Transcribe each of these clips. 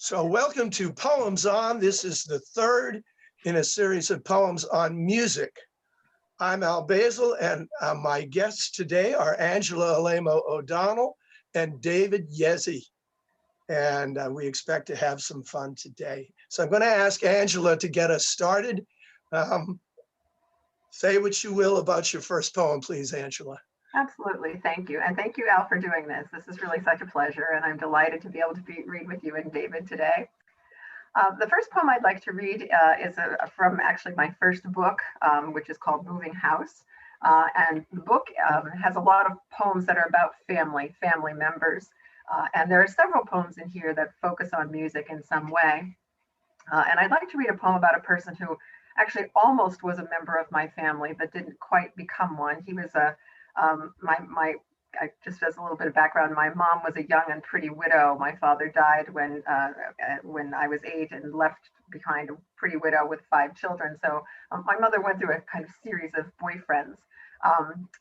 So welcome to Poems On. This is the third in a series of poems on music. I'm Al Basil, and my guests today are Angela Alaimo O'Donnell and David Yezzi. And we expect to have some fun today. So I'm going to ask Angela to get us started. Say what you will about your first poem, please, Angela. Absolutely, thank you. And thank you, Al, for doing this. This is really such a pleasure, and I'm delighted to be able to read with you and David today. The first poem I'd like to read is from actually my first book, which is called Moving House. And the book has a lot of poems that are about family members. And there are several poems in here that focus on music in some way. And I'd like to read a poem about a person who actually almost was a member of my family, but didn't quite become one. He was just as a little bit of background, my mom was a young and pretty widow. My father died when I was 8 and left behind a pretty widow with 5 children. So my mother went through a kind of series of boyfriends.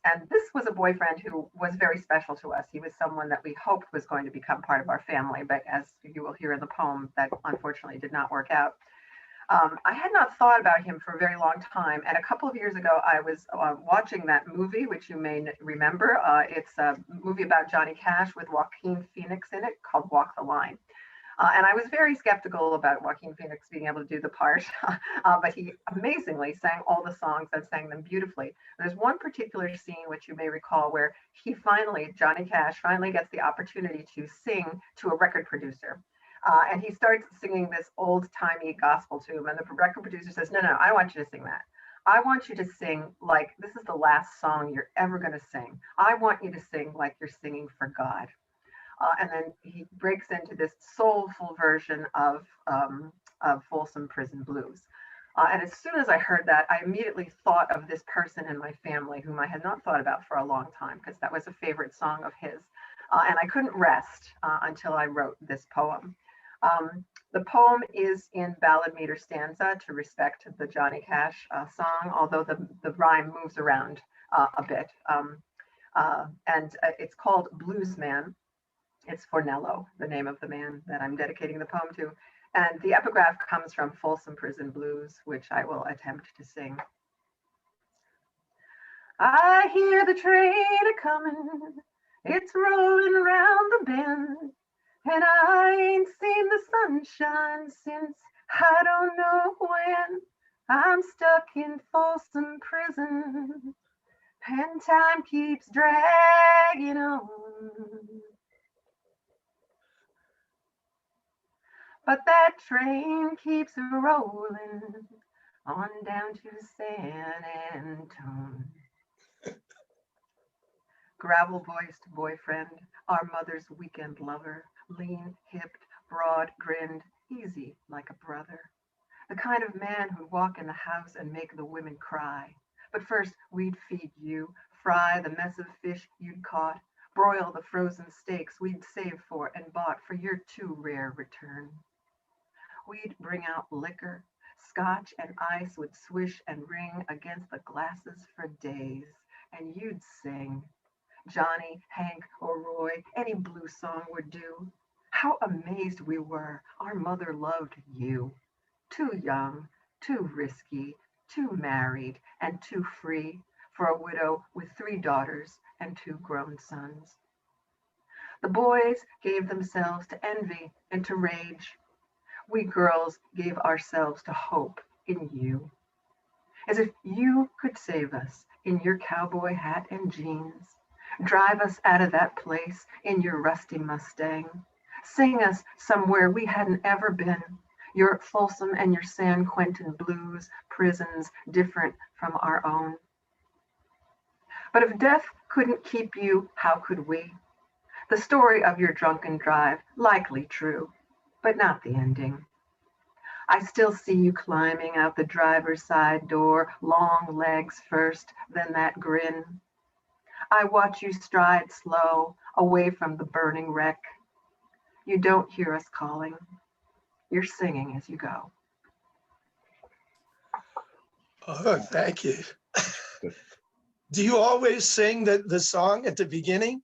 And this was a boyfriend who was very special to us. He was someone that we hoped was going to become part of our family, but as you will hear in the poem, that unfortunately did not work out. I had not thought about him for a very long time. And a couple of years ago, I was watching that movie, which you may remember. It's a movie about Johnny Cash with Joaquin Phoenix in it called Walk the Line. And I was very skeptical about Joaquin Phoenix being able to do the part, but he amazingly sang all the songs and sang them beautifully. There's one particular scene, which you may recall, where Johnny Cash finally gets the opportunity to sing to a record producer. And he starts singing this old-timey gospel to him, and the record producer says, no, I want you to sing that. I want you to sing like this is the last song you're ever going to sing. I want you to sing like you're singing for God. And then he breaks into this soulful version of Folsom Prison Blues. And as soon as I heard that, I immediately thought of this person in my family whom I had not thought about for a long time, because that was a favorite song of his. And I couldn't rest until I wrote this poem. The poem is in ballad meter stanza to respect the Johnny Cash song, although the rhyme moves around a bit. And it's called Blues Man. It's Fornello, the name of the man that I'm dedicating the poem to. And the epigraph comes from Folsom Prison Blues, which I will attempt to sing. I hear the train a-comin', it's rolling around the bend, and I ain't seen the sunshine since I don't know when. I'm stuck in Folsom Prison, and time keeps dragging on. But that train keeps rolling on down to San Antone. Gravel-voiced boyfriend, our mother's weekend lover, lean-hipped, broad-grinned, easy like a brother. The kind of man who'd walk in the house and make the women cry. But first, we'd feed you, fry the mess of fish you'd caught, broil the frozen steaks we'd saved for and bought for your too rare return. We'd bring out liquor, scotch and ice would swish and ring against the glasses for days, and you'd sing. Johnny, Hank, or Roy, any blues song would do. How amazed we were, our mother loved you. Too young, too risky, too married, and too free for a widow with 3 daughters and 2 grown sons. The boys gave themselves to envy and to rage. We girls gave ourselves to hope in you. As if you could save us in your cowboy hat and jeans, drive us out of that place in your rusty Mustang, sing us somewhere we hadn't ever been, your Folsom and your San Quentin blues, prisons different from our own. But if death couldn't keep you, how could we? The story of your drunken drive, likely true, but not the ending. I still see you climbing out the driver's side door, long legs first, then that grin. I watch you stride slow, away from the burning wreck. You don't hear us calling. You're singing as you go. Oh, thank you. Do you always sing the song at the beginning?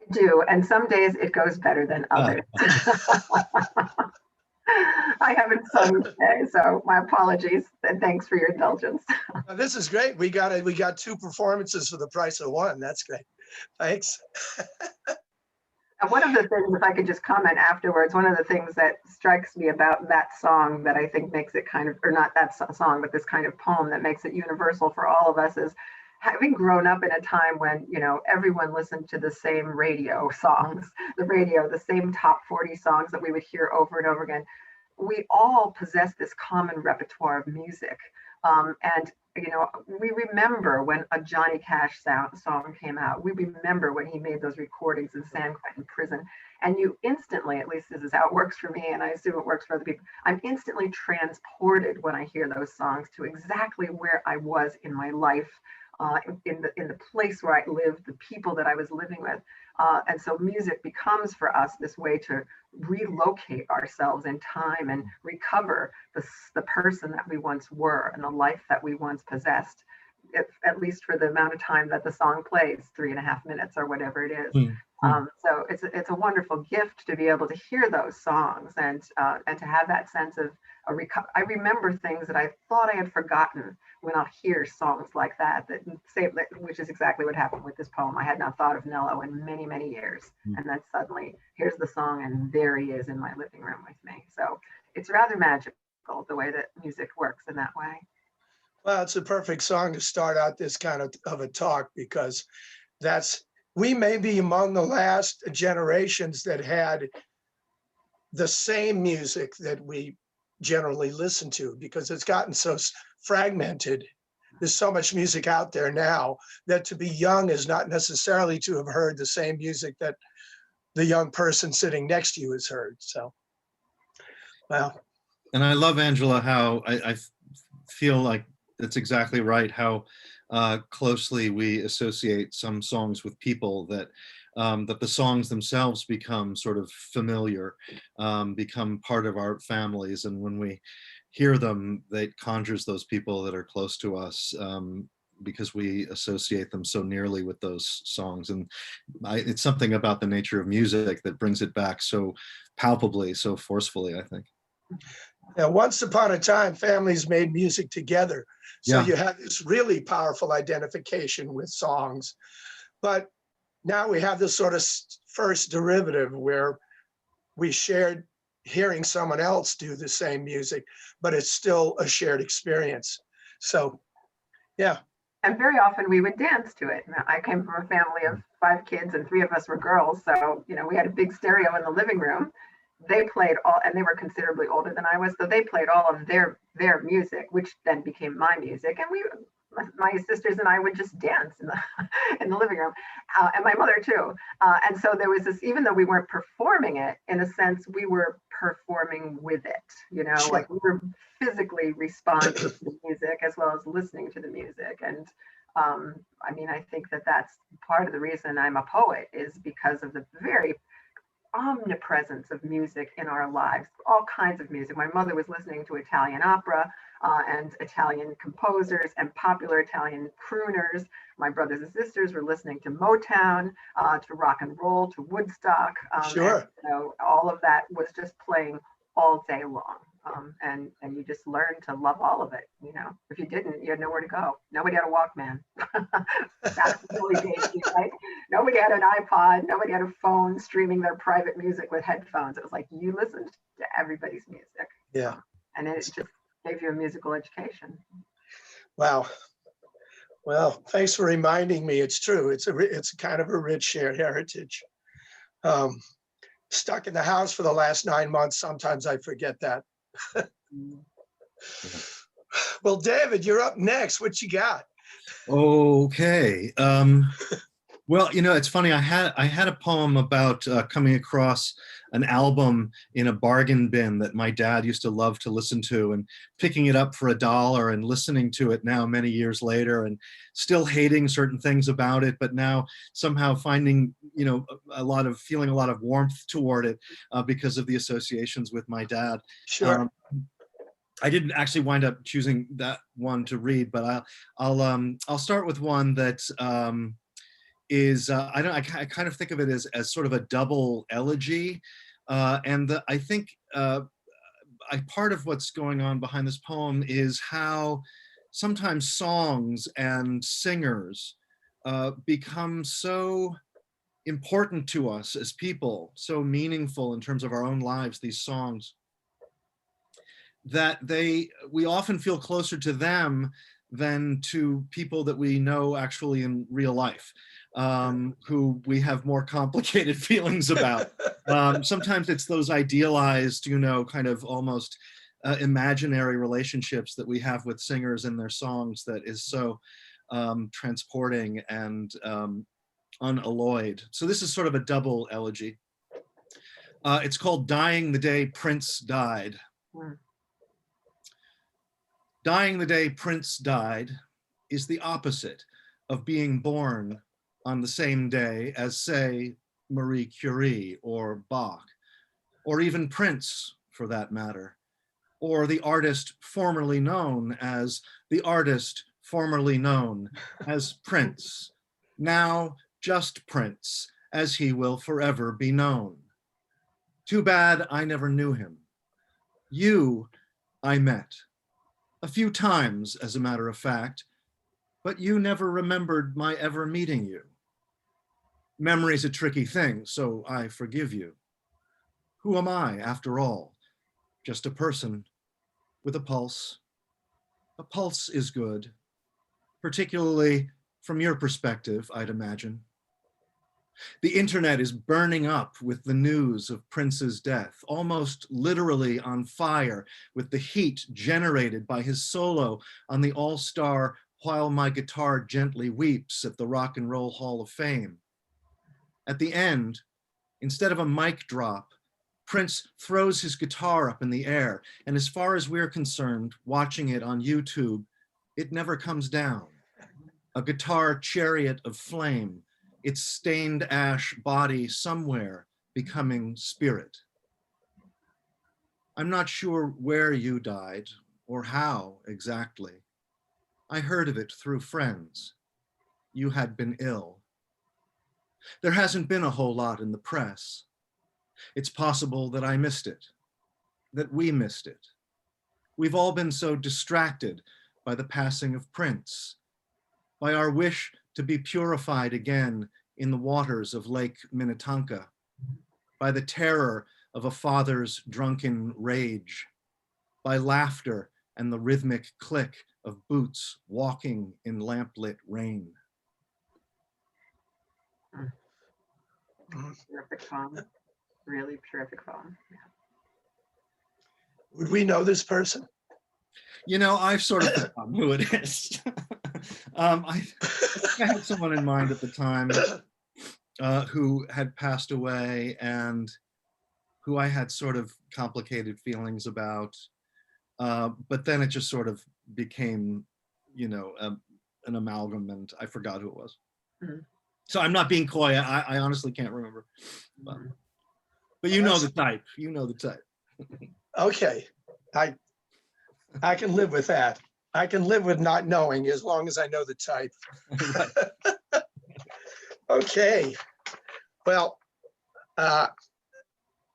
I do, and some days it goes better than others. I haven't sung today, so my apologies, and thanks for your indulgence. This is great. We got two performances for the price of one. That's great. Thanks. And one of the things, if I could just comment afterwards, one of the things that strikes me about that song that I think makes it kind of, or not that song, but this kind of poem that makes it universal for all of us is having grown up in a time when, everyone listened to the same radio songs, the same top 40 songs that we would hear over and over again. We all possess this common repertoire of music. And we remember when a Johnny Cash song came out. We remember when he made those recordings in San Quentin prison. And you instantly, at least this is how it works for me, and I assume it works for other people, I'm instantly transported when I hear those songs to exactly where I was in my life, in the place where I lived, the people that I was living with. And so music becomes for us this way to relocate ourselves in time and recover the person that we once were and the life that we once possessed, at least for the amount of time that the song plays, 3.5 minutes or whatever it is. So it's a wonderful gift to be able to hear those songs and to have that sense of I remember things that I thought I had forgotten when I'll hear songs like that which is exactly what happened with this poem. I had not thought of Nello in many, many years. And then suddenly here's the song and there he is in my living room with me. So it's rather magical the way that music works in that way. Well, it's a perfect song to start out this kind of a talk, because we may be among the last generations that had the same music that we generally listen to, because it's gotten so fragmented. There's so much music out there now that to be young is not necessarily to have heard the same music that the young person sitting next to you has heard. So, well. And I love, Angela, how I feel like that's exactly right, how closely we associate some songs with people, that the songs themselves become sort of familiar, become part of our families. And when we hear them, it conjures those people that are close to us, because we associate them so nearly with those songs. And it's something about the nature of music that brings it back so palpably, so forcefully, I think. Now, once upon a time, families made music together. So you have this really powerful identification with songs. But now we have this sort of first derivative where we shared hearing someone else do the same music, but it's still a shared experience. So, yeah. And very often we would dance to it. Now, I came from a family of 5 kids and 3 of us were girls. So, we had a big stereo in the living room. They played all, and they were considerably older than I was, so they played all of their music, which then became my music. And my sisters and I would just dance in the living room, and my mother too. And so there was this, even though we weren't performing it, in a sense, we were performing with it. Sure. Like we were physically responding to the music as well as listening to the music. And I think that that's part of the reason I'm a poet, is because of the very omnipresence of music in our lives, all kinds of music. My mother was listening to Italian opera and Italian composers and popular Italian crooners. My brothers and sisters were listening to Motown, to rock and roll, to Woodstock. Sure. And, all of that was just playing all day long. And you just learn to love all of it. If you didn't, you had nowhere to go. Nobody had a Walkman. That's really dainty, right? Nobody had an iPod. Nobody had a phone streaming their private music with headphones. It was like you listened to everybody's music. Yeah. And it just gave you a musical education. Wow. Well, thanks for reminding me. It's true. It's kind of a rich shared heritage. Stuck in the house for the last 9 months. Sometimes I forget that. Well, David, you're up next. What you got? Okay. Well, it's funny. I had a poem about coming across an album in a bargain bin that my dad used to love to listen to, and picking it up for $1 and listening to it now many years later, and still hating certain things about it, but now somehow finding, feeling a lot of warmth toward it because of the associations with my dad. Sure. I didn't actually wind up choosing that one to read, but I'll start with one that is I kind of think of it as sort of a double elegy, and I think part of what's going on behind this poem is how sometimes songs and singers become so important to us as people, so meaningful in terms of our own lives, these songs, that we often feel closer to them than to people that we know actually in real life, who we have more complicated feelings about. Sometimes it's those idealized, kind of almost imaginary relationships that we have with singers and their songs that is so transporting and unalloyed. So this is sort of a double elegy. It's called Dying the Day Prince Died. Dying the day Prince died is the opposite of being born on the same day as, say, Marie Curie or Bach, or even Prince for that matter, or the artist formerly known as the artist formerly known as Prince, now just Prince, as he will forever be known. Too bad I never knew him. You I met. A few times, as a matter of fact, but you never remembered my ever meeting you. Memory's a tricky thing, so I forgive you. Who am I, after all? Just a person with a pulse. A pulse is good, particularly from your perspective, I'd imagine. The internet is burning up with the news of Prince's death, almost literally on fire with the heat generated by his solo on the all-star While My Guitar Gently Weeps at the Rock and Roll Hall of Fame. At the end, instead of a mic drop, Prince throws his guitar up in the air, and as far as we're concerned, watching it on YouTube, it never comes down. A guitar chariot of flame, its stained ash body somewhere becoming spirit. I'm not sure where you died or how exactly. I heard of it through friends. You had been ill. There hasn't been a whole lot in the press. It's possible that I missed it, that we missed it. We've all been so distracted by the passing of Prince, by our wish to be purified again in the waters of Lake Minnetonka, by the terror of a father's drunken rage, by laughter and the rhythmic click of boots walking in lamplit rain. Terrific poem. Really terrific poem. Would we know this person? I've sort of forgotten who it is. I had someone in mind at the time who had passed away and who I had sort of complicated feelings about. But then it just sort of became, an amalgam, and I forgot who it was. Mm-hmm. So I'm not being coy. I honestly can't remember. But you know the type. You know the type. Okay. I can live with that. I can live with not knowing as long as I know the type. Okay. Well, I've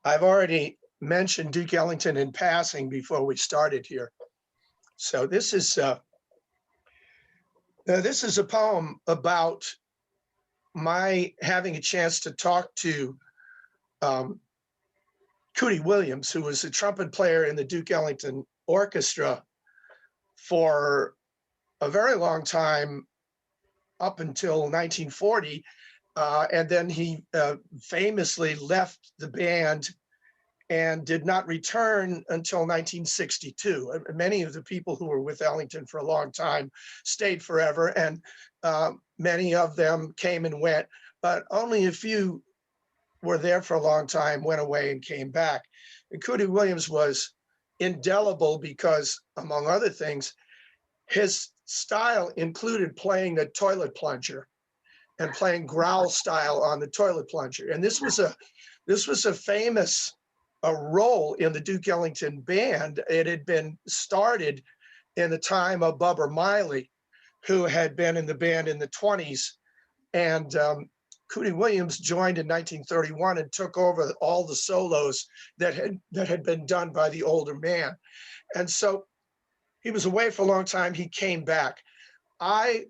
already mentioned Duke Ellington in passing before we started here. So this is a poem about my having a chance to talk to Cootie Williams, who was a trumpet player in the Duke Ellington Orchestra for a very long time, up until 1940. And then he famously left the band and did not return until 1962. Many of the people who were with Ellington for a long time stayed forever, and many of them came and went, but only a few were there for a long time, went away and came back. And Cootie Williams was indelible because, among other things, his style included playing the toilet plunger and playing growl style on the toilet plunger. And this was a famous role in the Duke Ellington band. It had been started in the time of Bubber Miley, who had been in the band in the 20s. And Cootie Williams joined in 1931 and took over all the solos that had been done by the older man. And so he was away for a long time. He came back. I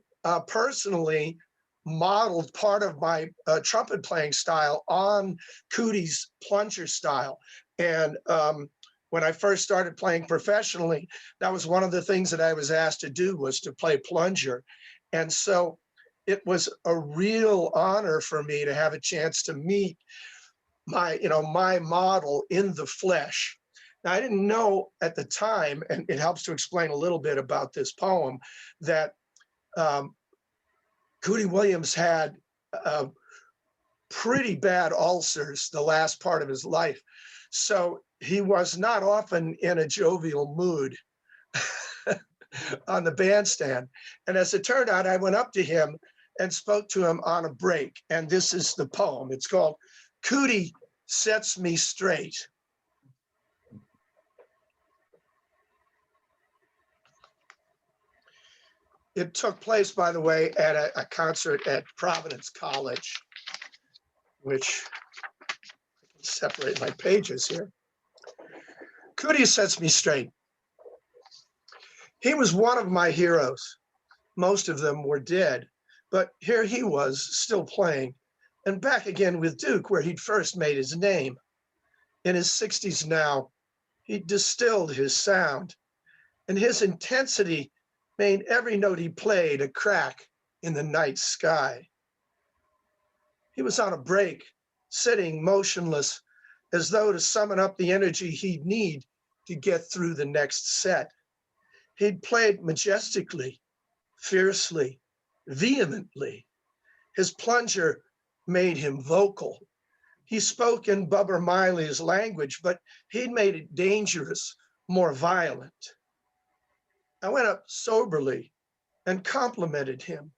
personally modeled part of my trumpet playing style on Cootie's plunger style. And when I first started playing professionally, that was one of the things that I was asked to do, was to play plunger. And so it was a real honor for me to have a chance to meet my model in the flesh. Now, I didn't know at the time, and it helps to explain a little bit about this poem, that Cootie Williams had pretty bad ulcers the last part of his life. So he was not often in a jovial mood on the bandstand. And as it turned out, I went up to him and spoke to him on a break. And this is the poem. It's called Cootie Sets Me Straight. It took place, by the way, at a concert at Providence College, which I can separate my pages here. Cootie sets me straight. He was one of my heroes. Most of them were dead, but here he was still playing, and back again with Duke, where he'd first made his name. In his 60s now, he distilled his sound, and his intensity made every note he played a crack in the night sky. He was on a break, sitting motionless, as though to summon up the energy he'd need to get through the next set. He'd played majestically, fiercely, vehemently. His plunger made him vocal. He spoke in Bubber Miley's language, but he'd made it dangerous, more violent. I went up soberly and complimented him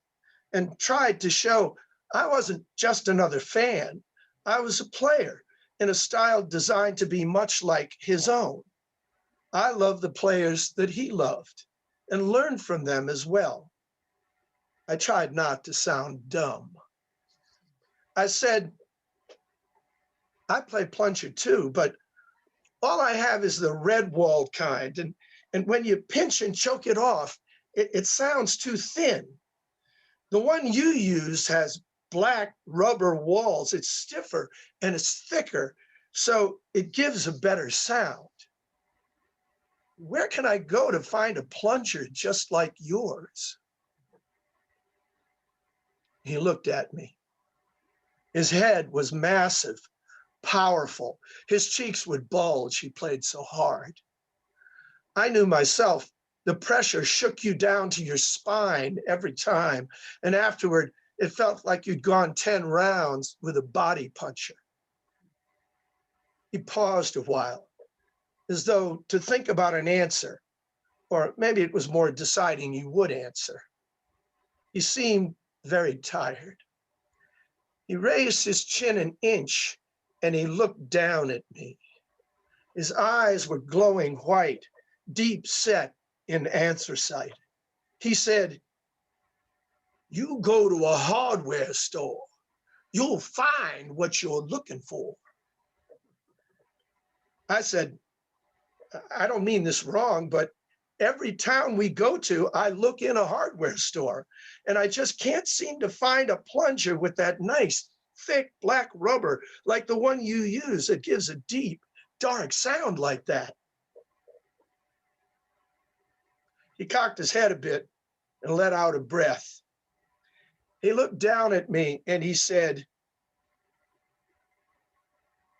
and tried to show I wasn't just another fan. I was a player in a style designed to be much like his own. I loved the players that he loved and learned from them as well. I tried not to sound dumb. I said, I play plunger too, but all I have is the red walled kind. And when you pinch and choke it off, it sounds too thin. The one you use has black rubber walls. It's stiffer and it's thicker, so it gives a better sound. Where can I go to find a plunger just like yours? He looked at me. His head was massive, powerful. His cheeks would bulge. He played so hard. I knew myself, the pressure shook you down to your spine every time. And afterward, it felt like you'd gone 10 rounds with a body puncher. He paused a while, as though to think about an answer, or maybe it was more deciding you would answer. He seemed very tired. He raised his chin an inch and he looked down at me. His eyes were glowing white, deep set in anthracite. He said, "You go to a hardware store, you'll find what you're looking for." I said, I don't mean this wrong, but every town we go to, I look in a hardware store and I just can't seem to find a plunger with that nice, thick black rubber like the one you use that gives a deep, dark sound like that. He cocked his head a bit and let out a breath. He looked down at me and he said,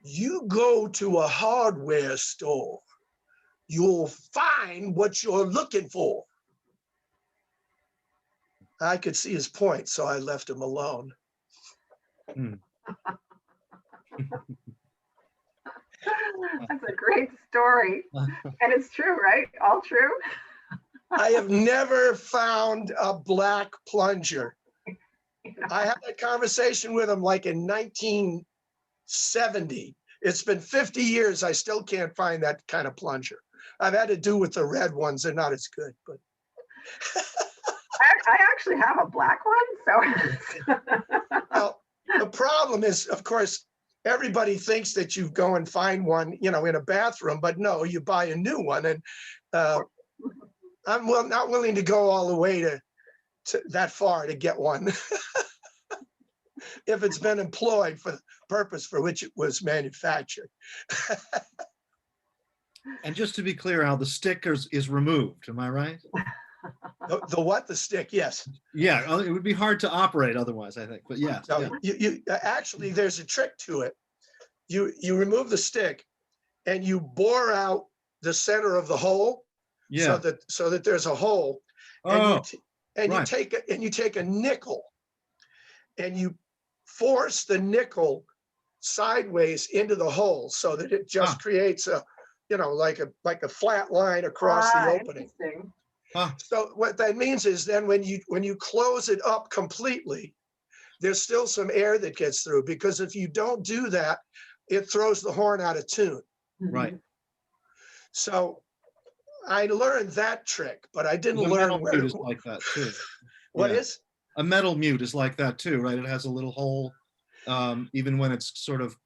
"You go to a hardware store, you'll find what you're looking for." I could see his point, so I left him alone. That's a great story. And it's true, right? All true. I have never found a black plunger. I had a conversation with him like in 1970. It's been 50 years. I still can't find that kind of plunger. I've had to do with the red ones. They're not as good, but. I actually have a black one, so. Well, the problem is, of course, everybody thinks that you go and find one, in a bathroom, but no, you buy a new one. And I'm not willing to go all the way to that far to get one if it's been employed for the purpose for which it was manufactured. And just to be clear, Al, the stick is removed. Am I right? The what? The stick? Yes. Yeah, it would be hard to operate otherwise, I think. But yes. No, Yeah. you actually, there's a trick to it. You remove the stick and you bore out the center of the hole, Yeah. so that there's a hole. And Oh, you take a nickel and you force the nickel sideways into the hole so that it just creates a, like a flat line across the opening. Interesting. So what that means is then when you close it up completely, there's still some air that gets through, because if you don't do that, it throws the horn out of tune. right. So I learned that trick, but I didn't A learn metal where mute is like that too. What Yeah. is? A metal mute is like that too, right? It has a little hole, even when it's sort of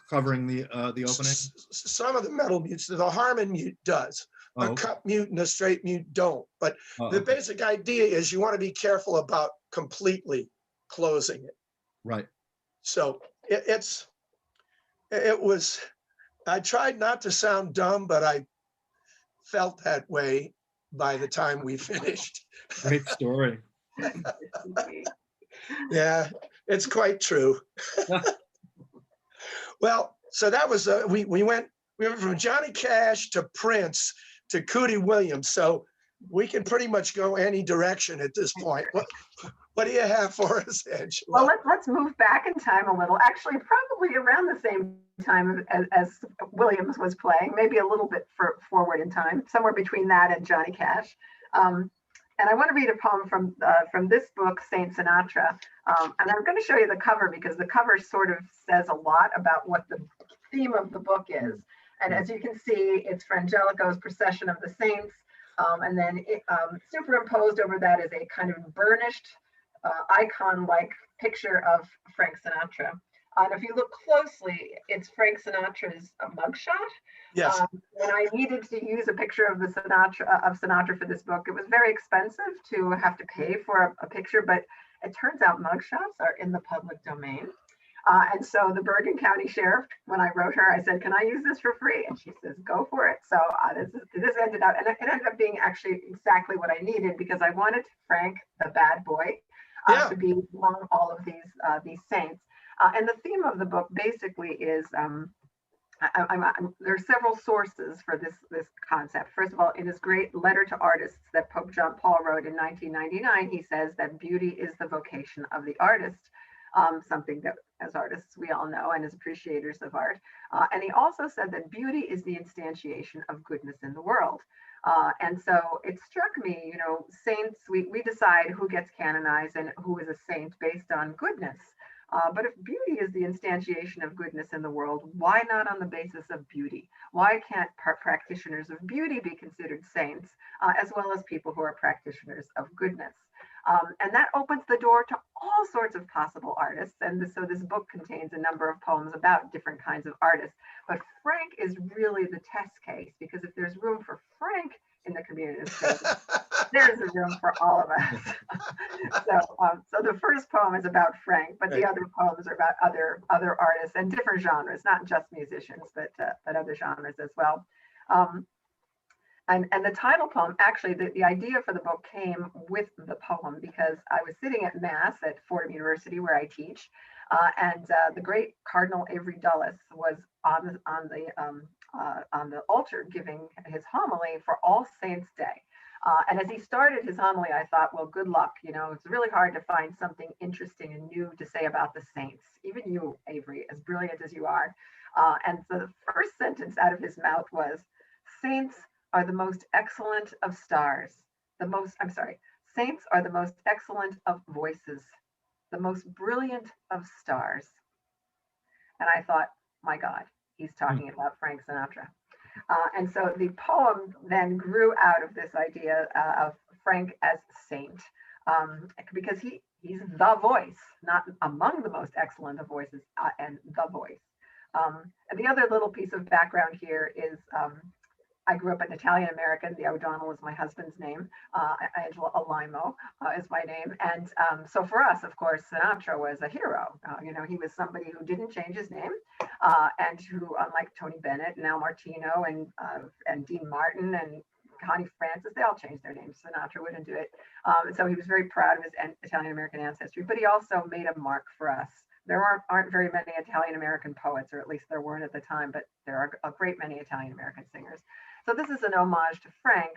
covering the opening. Some of the metal mutes, the Harmon mute does. A cup mute and a straight mute don't. But the basic idea is you want to be careful about completely closing it. Right. So I tried not to sound dumb, but I felt that way by the time we finished. Great story. Yeah, it's quite true. Well, so that was we went from Johnny Cash to Prince to Cootie Williams. So we can pretty much go any direction at this point. What do you have for us, Angela? Well, let's move back in time a little. Actually, probably around the same time as Williams was playing, maybe a little bit forward in time, somewhere between that and Johnny Cash. And I want to read a poem from this book, Saint Sinatra. And I'm going to show you the cover because the cover sort of says a lot about what the theme of the book is. And as you can see, it's Frangelico's Procession of the Saints. And then superimposed over that is a kind of burnished icon-like picture of Frank Sinatra. And if you look closely, it's Frank Sinatra's mugshot. Yes. When I needed to use a picture of Sinatra for this book, it was very expensive to have to pay for a picture, but it turns out mugshots are in the public domain. And so the Bergen County Sheriff, when I wrote her, I said, "Can I use this for free?" And she says, "Go for it." So this ended up, and it ended up being actually exactly what I needed, because I wanted Frank, the bad boy, to be among all of these saints. And the theme of the book basically is, there are several sources for this concept. First of all, in his great letter to artists that Pope John Paul wrote in 1999, he says that beauty is the vocation of the artist, something that as artists we all know and as appreciators of art. And he also said that beauty is the instantiation of goodness in the world. And so it struck me, saints, we decide who gets canonized and who is a saint based on goodness. But if beauty is the instantiation of goodness in the world, why not on the basis of beauty? Why can't practitioners of beauty be considered saints, as well as people who are practitioners of goodness? And that opens the door to all sorts of possible artists. And so this book contains a number of poems about different kinds of artists. But Frank is really the test case, because if there's room for Frank in the community of saints, there's a room for all of us. So the first poem is about Frank, but the other poems are about other artists and different genres, not just musicians, but other genres as well. And the title poem, actually, the idea for the book came with the poem, because I was sitting at Mass at Fordham University, where I teach, and the great Cardinal Avery Dulles was on the altar giving his homily for All Saints' Day. And as he started his homily, I thought, well, good luck. It's really hard to find something interesting and new to say about the saints, even you, Avery, as brilliant as you are. And so the first sentence out of his mouth was, "Saints are the most excellent of stars. Saints are the most excellent of voices, the most brilliant of stars." And I thought, my God, he's talking about Frank Sinatra. And so the poem then grew out of this idea of Frank as saint, because he He's the voice, not among the most excellent of voices, and the voice. And the other little piece of background here is I grew up an Italian American. The O'Donnell is my husband's name. Angela Alaimo is my name. And so for us, of course, Sinatra was a hero. He was somebody who didn't change his name, and who, unlike Tony Bennett and Al Martino and Dean Martin and Connie Francis, they all changed their names. Sinatra wouldn't do it. So he was very proud of his Italian American ancestry, but he also made a mark for us. There aren't very many Italian American poets, or at least there weren't at the time, but there are a great many Italian American singers. So this is an homage to Frank,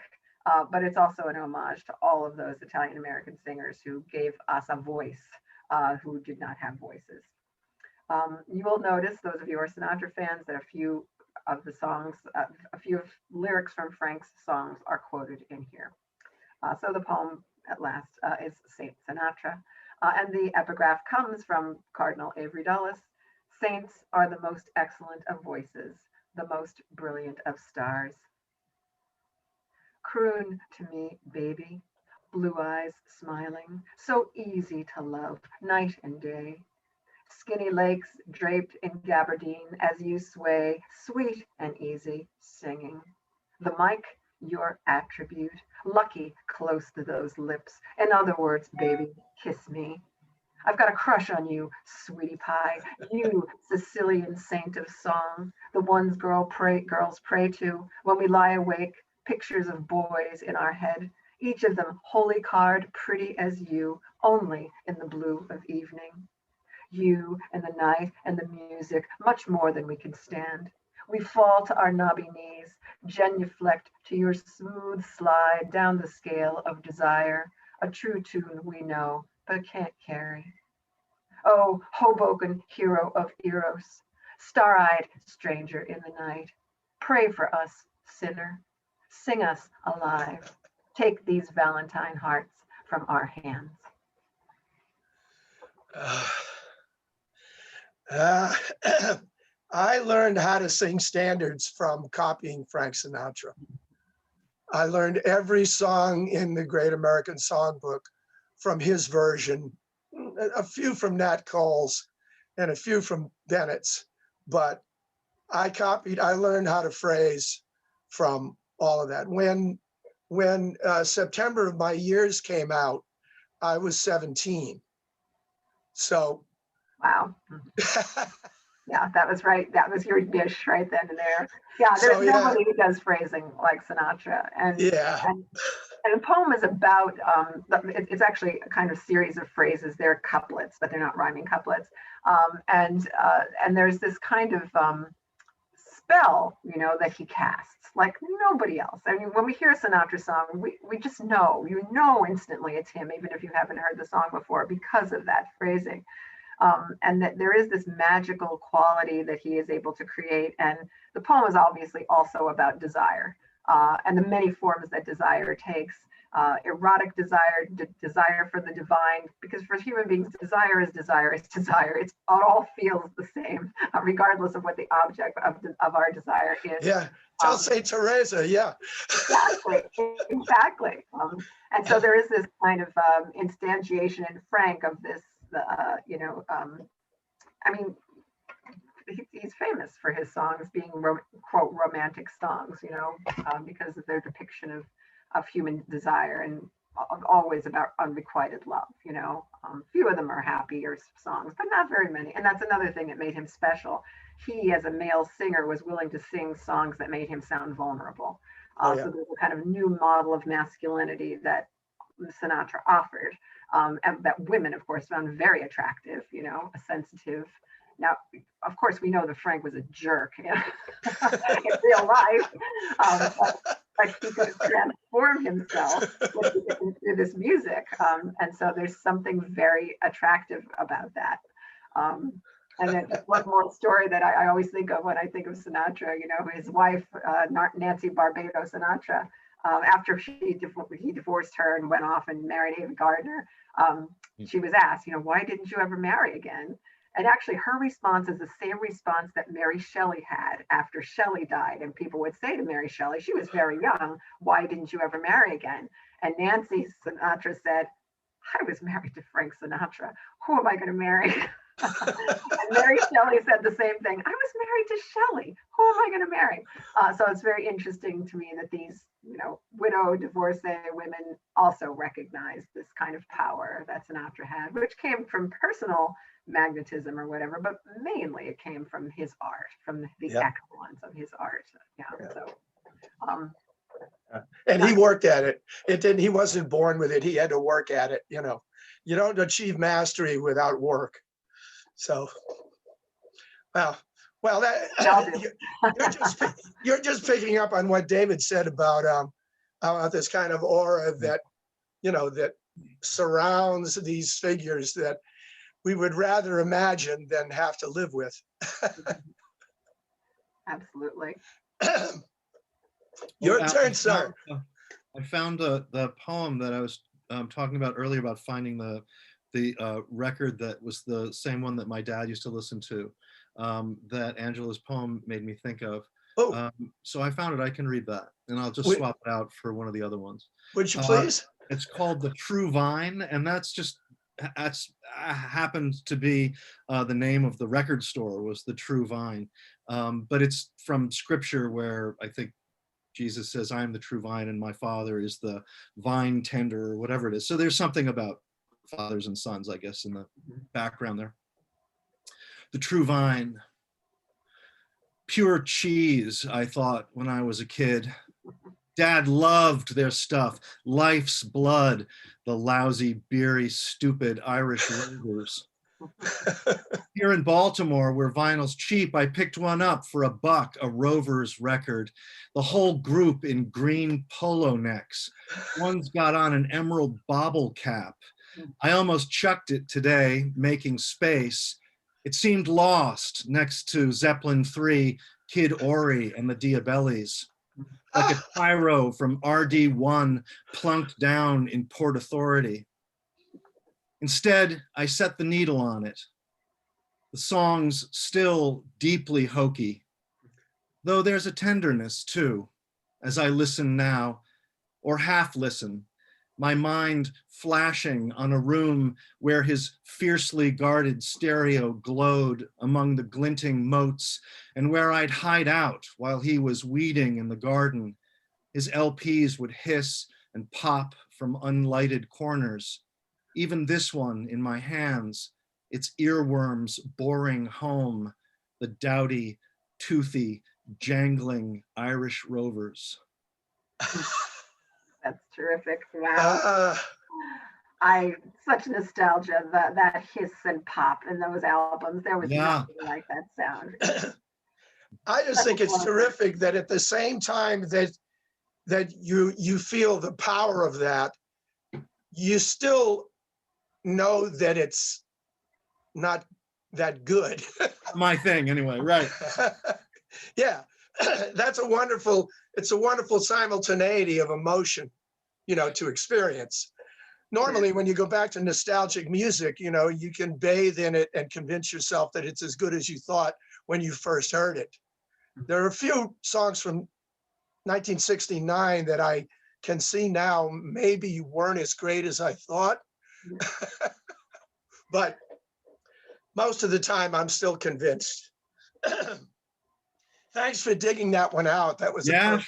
but it's also an homage to all of those Italian American singers who gave us a voice, who did not have voices. You will notice, those of you who are Sinatra fans, that a few of the songs, a few of lyrics from Frank's songs are quoted in here. So the poem at last is Saint Sinatra, and the epigraph comes from Cardinal Avery Dulles. Saints are the most excellent of voices, the most brilliant of stars. Croon to me, baby, blue eyes smiling, so easy to love night and day. Skinny lakes draped in gabardine as you sway, sweet and easy, singing. The mic, your attribute, lucky close to those lips. In other words, baby, kiss me. I've got a crush on you, sweetie pie, you Sicilian saint of song, the ones girls pray to when we lie awake, pictures of boys in our head, each of them holy card, pretty as you, only in the blue of evening. You and the night and the music, much more than we can stand. We fall to our knobby knees, genuflect to your smooth slide down the scale of desire, a true tune we know, but can't carry. Oh, Hoboken hero of Eros, star-eyed stranger in the night, pray for us, sinner, sing us alive, take these Valentine hearts from our hands. I learned how to sing standards from copying Frank Sinatra. I learned every song in the Great American Songbook from his version, a few from Nat Cole's and a few from Bennett's, but I learned how to phrase from all of that. When September of My Years came out, I was 17. So. Wow. Yeah, that was right. That was your dish right then and there. Yeah, there's nobody who does phrasing like Sinatra. And the poem is about, it's actually a kind of series of phrases. They're couplets, but they're not rhyming couplets. And there's this kind of spell, that he casts like nobody else. I mean, when we hear a Sinatra song, we just know, instantly it's him, even if you haven't heard the song before, because of that phrasing. And that there is this magical quality that he is able to create. And the poem is obviously also about desire, and the many forms that desire takes. Erotic desire, desire for the divine, because for human beings, desire is desire. It's desire. It all feels the same, regardless of what the object of our desire is. Yeah, tell St. Teresa, yeah. Exactly. And so there is this kind of instantiation in Frank of this, I mean, he's famous for his songs being, quote, romantic songs, because of their depiction of human desire and always about unrequited love, few of them are happier songs, but not very many. And that's another thing that made him special. He, as a male singer, was willing to sing songs that made him sound vulnerable. So there's a kind of new model of masculinity that Sinatra offered, and that women, of course, found very attractive, a sensitive. Now, of course, we know that Frank was a jerk in real life, but he could transform himself into this music. And so there's something very attractive about that. And then one more story that I always think of when I think of Sinatra, his wife, Nancy Barbado Sinatra, after he divorced her and went off and married Ava Gardner, she was asked, why didn't you ever marry again? And actually her response is the same response that Mary Shelley had after Shelley died. And people would say to Mary Shelley, she was very young, why didn't you ever marry again? And Nancy Sinatra said, I was married to Frank Sinatra. Who am I going to marry? And Mary Shelley said the same thing. I was married to Shelley. Who am I going to marry? So it's very interesting to me that these, widow, divorcee women also recognize this kind of power that Sinatra had, which came from personal magnetism or whatever, but mainly it came from his art, from the excellence of his art. So, and he worked at it. He wasn't born with it. He had to work at it. You don't achieve mastery without work. So, well, that you're just picking up on what David said about this kind of aura that, that surrounds these figures that we would rather imagine than have to live with. Absolutely. Your turn, sir. I found the poem that I was talking about earlier about finding the record that was the same one that my dad used to listen to, that Angela's poem made me think of. So I found it. I can read that, and I'll just swap it out for one of the other ones. Would you please? It's called The True Vine, and that's happened to be the name of the record store, was The True Vine. But it's from scripture where I think Jesus says, I am the true vine and my father is the vine tender, or whatever it is. So there's something about fathers and sons, I guess, in the background there. The true vine. Pure cheese, I thought when I was a kid. Dad loved their stuff. Life's blood, the lousy, beery, stupid Irish Rovers. Here in Baltimore, where vinyl's cheap, I picked one up for $1, a Rovers record. The whole group in green polo necks. One's got on an emerald bobble cap. I almost chucked it today, making space. It seemed lost next to Zeppelin 3, Kid Ory, and the Diabellis. Like a pyro from RD1 plunked down in Port Authority. Instead, I set the needle on it. The song's still deeply hokey, though there's a tenderness too, as I listen now, or half listen, my mind flashing on a room where his fiercely guarded stereo glowed among the glinting moats, and where I'd hide out while he was weeding in the garden. His LPs would hiss and pop from unlighted corners. Even this one in my hands, its earworms boring home, the dowdy, toothy, jangling Irish Rovers. That's terrific. Wow. Such nostalgia, that hiss and pop in those albums. There was nothing like that sound. I just think it's terrific that at the same time that you feel the power of that, you still know that it's not that good. My thing anyway, right. Yeah, it's a wonderful simultaneity of emotion, to experience. Normally, when you go back to nostalgic music, you can bathe in it and convince yourself that it's as good as you thought when you first heard it. There are a few songs from 1969 that I can see now maybe weren't as great as I thought. But most of the time, I'm still convinced. Thanks for digging that one out. That was sure.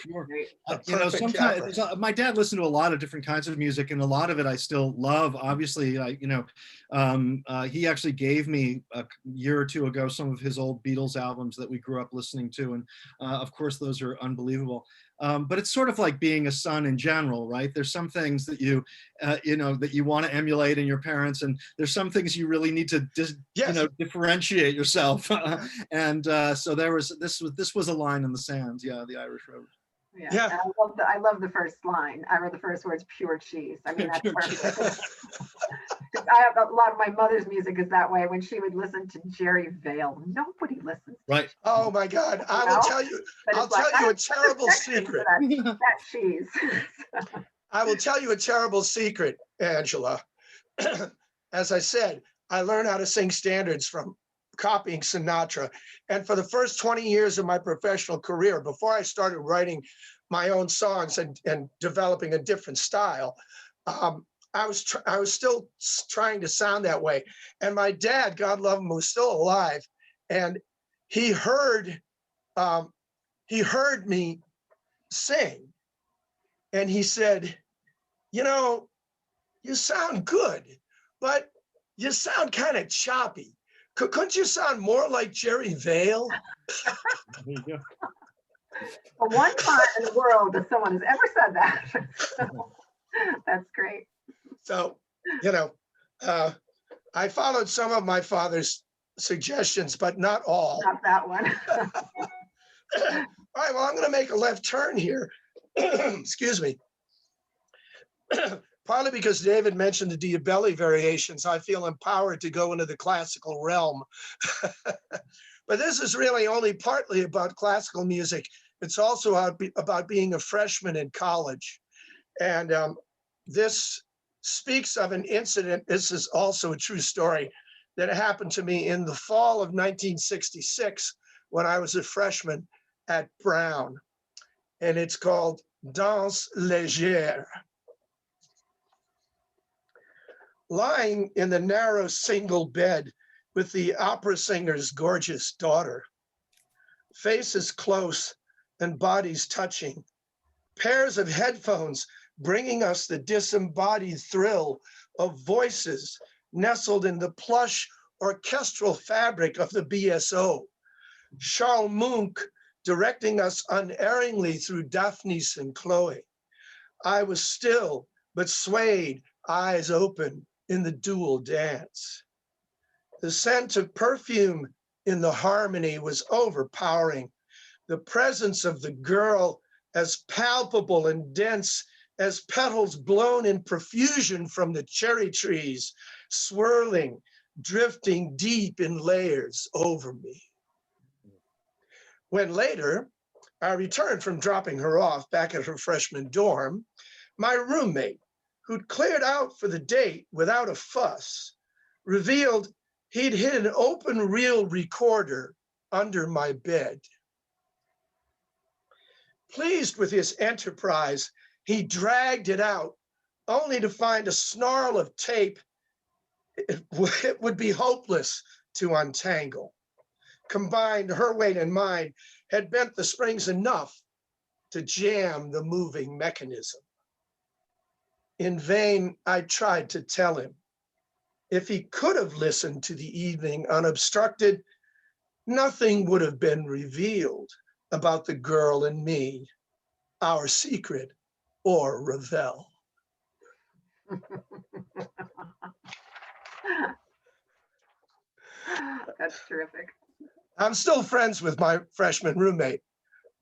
Sometimes my dad listened to a lot of different kinds of music, and a lot of it I still love. Obviously, he actually gave me a year or two ago some of his old Beatles albums that we grew up listening to, and of course those are unbelievable. But it's sort of like being a son in general, right? There's some things that you want to emulate in your parents, and there's some things you really need to differentiate yourself. And so this was a line in the sand. Yeah, the Irish Rovers. Yeah. I love the first line. I read the first words, pure cheese. I mean, that's perfect. I have a lot of my mother's music is that way. When she would listen to Jerry Vale, nobody listens. Right. Oh my God! I'll tell you a terrible secret. That cheese. I will tell you a terrible secret, Angela. As I said, I learned how to sing standards from copying Sinatra. And for the first 20 years of my professional career, before I started writing my own songs and developing a different style, I was still trying to sound that way. And my dad, God love him, was still alive, and he heard me sing, and he said, "You know, you sound good, but you sound kind of choppy. Couldn't you sound more like Jerry Vale?" There you go. The one time in the world that someone has ever said that. So, that's great. So, I followed some of my father's suggestions, but not all. Not that one. All right, well, I'm going to make a left turn here. Excuse me. Partly because David mentioned the Diabelli variations, I feel empowered to go into the classical realm. But this is really only partly about classical music. It's also about being a freshman in college. And this speaks of an incident. This is also a true story that happened to me in the fall of 1966 when I was a freshman at Brown. And it's called Danse Légère. Lying in the narrow single bed with the opera singer's gorgeous daughter, faces close and bodies touching, pairs of headphones bringing us the disembodied thrill of voices nestled in the plush orchestral fabric of the BSO, Charles Munch directing us unerringly through Daphnis and Chloe. I was still, but swayed, eyes open in the dual dance. The scent of perfume in the harmony was overpowering. The presence of the girl as palpable and dense as petals blown in profusion from the cherry trees, swirling, drifting deep in layers over me. When later, I returned from dropping her off back at her freshman dorm, my roommate, who'd cleared out for the date without a fuss, revealed he'd hid an open reel recorder under my bed. Pleased with his enterprise, he dragged it out, only to find a snarl of tape it would be hopeless to untangle. Combined, her weight and mine had bent the springs enough to jam the moving mechanism. In vain, I tried to tell him. If he could have listened to the evening unobstructed, nothing would have been revealed about the girl and me, our secret or Ravel. That's terrific. I'm still friends with my freshman roommate,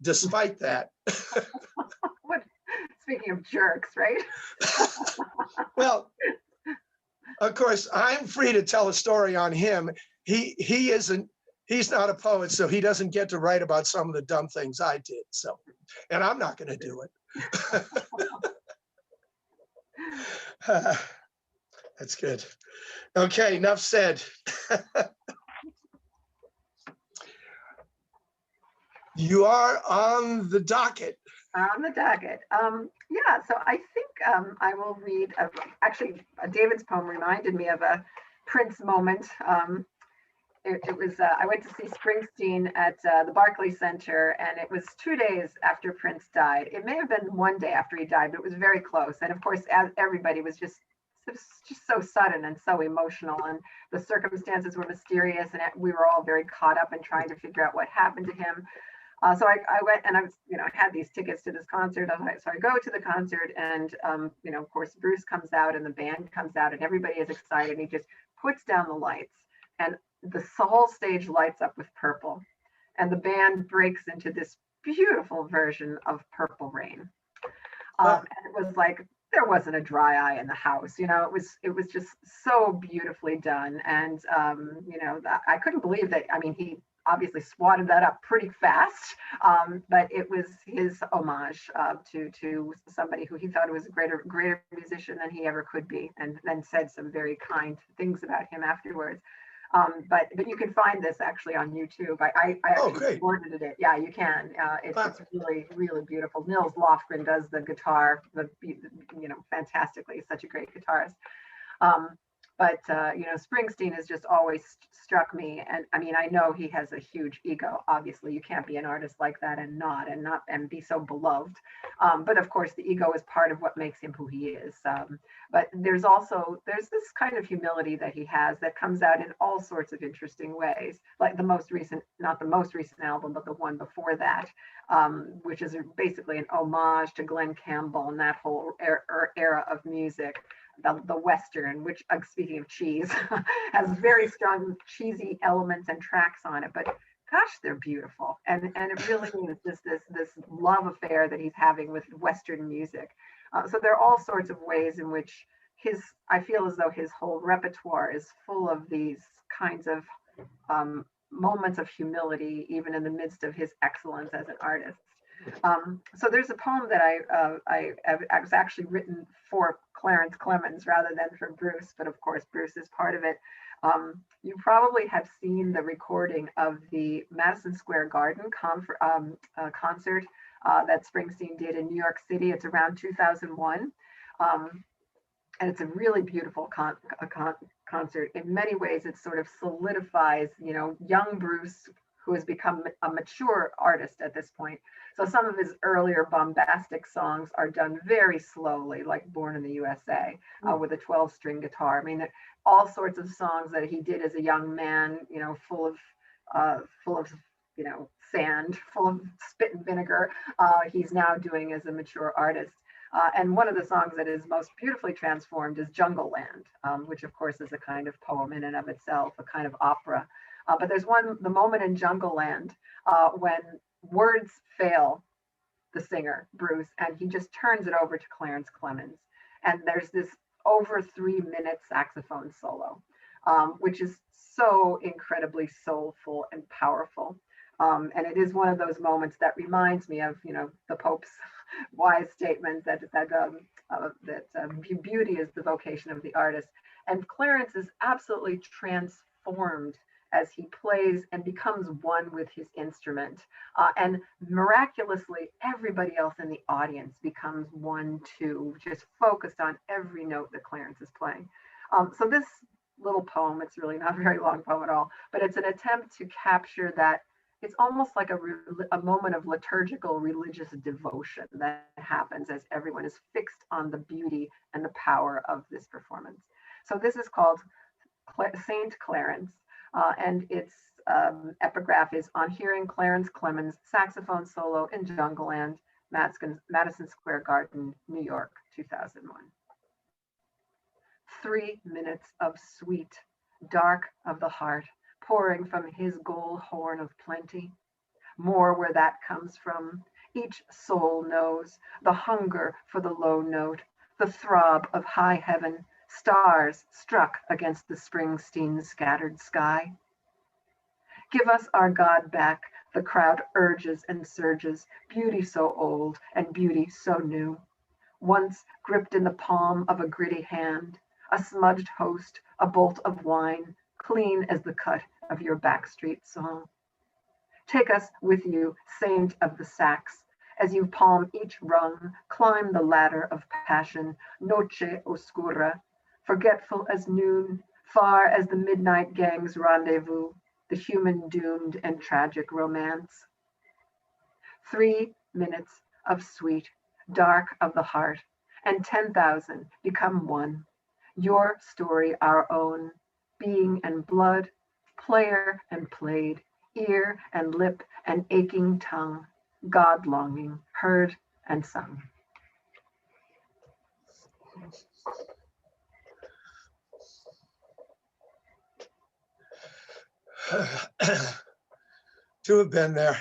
despite that. What? Speaking of jerks, right? Well, of course, I'm free to tell a story on him. He's not a poet, so he doesn't get to write about some of the dumb things I did. So, and I'm not going to do it. That's good. Okay, enough said. You are on the docket. On the docket. Yeah, so I think I will read, actually, David's poem reminded me of a Prince moment. It was, I went to see Springsteen at the Barclays Center, and it was 2 days after Prince died. It may have been 1 day after he died, but it was very close. And of course, as everybody was just so sudden and so emotional, and the circumstances were mysterious, and we were all very caught up in trying to figure out what happened to him. So I went, and I was, I had these tickets to this concert. So I go to the concert, and of course, Bruce comes out and the band comes out, and everybody is excited. And he just puts down the lights, and the whole stage lights up with purple, and the band breaks into this beautiful version of Purple Rain. And it was like, there wasn't a dry eye in the house. It was just so beautifully done. And, I couldn't believe that. I mean, he obviously swatted that up pretty fast, but it was his homage to somebody who he thought was a greater musician than he ever could be, and then said some very kind things about him afterwards. But you can find this actually on YouTube. I actually great. recorded it. Yeah, you can. It's Wow. really, really beautiful. Nils Lofgren does the guitar, fantastically. He's such a great guitarist. Springsteen has just always struck me. And I mean, I know he has a huge ego. Obviously, you can't be an artist like that and be so beloved. But of course, the ego is part of what makes him who he is. But there's this kind of humility that he has that comes out in all sorts of interesting ways. Like not the most recent album, but the one before that, which is basically an homage to Glenn Campbell and that whole era of music. The Western, which, speaking of cheese, has very strong cheesy elements and tracks on it, but gosh, they're beautiful. And it really is just this love affair that he's having with Western music. So there are all sorts of ways in which I feel as though his whole repertoire is full of these kinds of moments of humility, even in the midst of his excellence as an artist. So there's a poem that I was actually written for Clarence Clemens rather than for Bruce, but of course Bruce is part of it. You probably have seen the recording of the Madison Square Garden concert that Springsteen did in New York City. It's around 2001. And it's a really beautiful concert. In many ways, it sort of solidifies, young Bruce, who has become a mature artist at this point. So some of his earlier bombastic songs are done very slowly, like Born in the USA, with a 12-string guitar. I mean, all sorts of songs that he did as a young man, full of sand, full of spit and vinegar, he's now doing as a mature artist. And one of the songs that is most beautifully transformed is Jungle Land, which of course is a kind of poem in and of itself, a kind of opera. But there's the moment in Jungle Land when words fail the singer, Bruce, and he just turns it over to Clarence Clemens. And there's this over 3-minute saxophone solo, which is so incredibly soulful and powerful. And it is one of those moments that reminds me of, the Pope's wise statement that beauty is the vocation of the artist. And Clarence is absolutely transformed as he plays and becomes one with his instrument. And miraculously, everybody else in the audience becomes one too, just focused on every note that Clarence is playing. So this little poem, it's really not a very long poem at all, but it's an attempt to capture that. It's almost like a moment of liturgical religious devotion that happens as everyone is fixed on the beauty and the power of this performance. So this is called Saint Clarence, and its epigraph is on hearing Clarence Clemens saxophone solo in Jungle Land, Madison Square Garden, New York, 2001. 3 minutes of sweet, dark of the heart, pouring from his gold horn of plenty. More where that comes from, each soul knows the hunger for the low note, the throb of high heaven, stars struck against the Springsteen scattered sky. Give us our God back, the crowd urges and surges, beauty so old and beauty so new. Once gripped in the palm of a gritty hand, a smudged host, a bolt of wine, clean as the cut of your backstreet song. Take us with you, saint of the sax, as you palm each rung, climb the ladder of passion, noche oscura, forgetful as noon, far as the midnight gang's rendezvous, the human doomed and tragic romance. 3 minutes of sweet, dark of the heart, and 10,000 become one. Your story our own, being and blood, player and played, ear and lip and aching tongue, God longing, heard and sung. To have been there.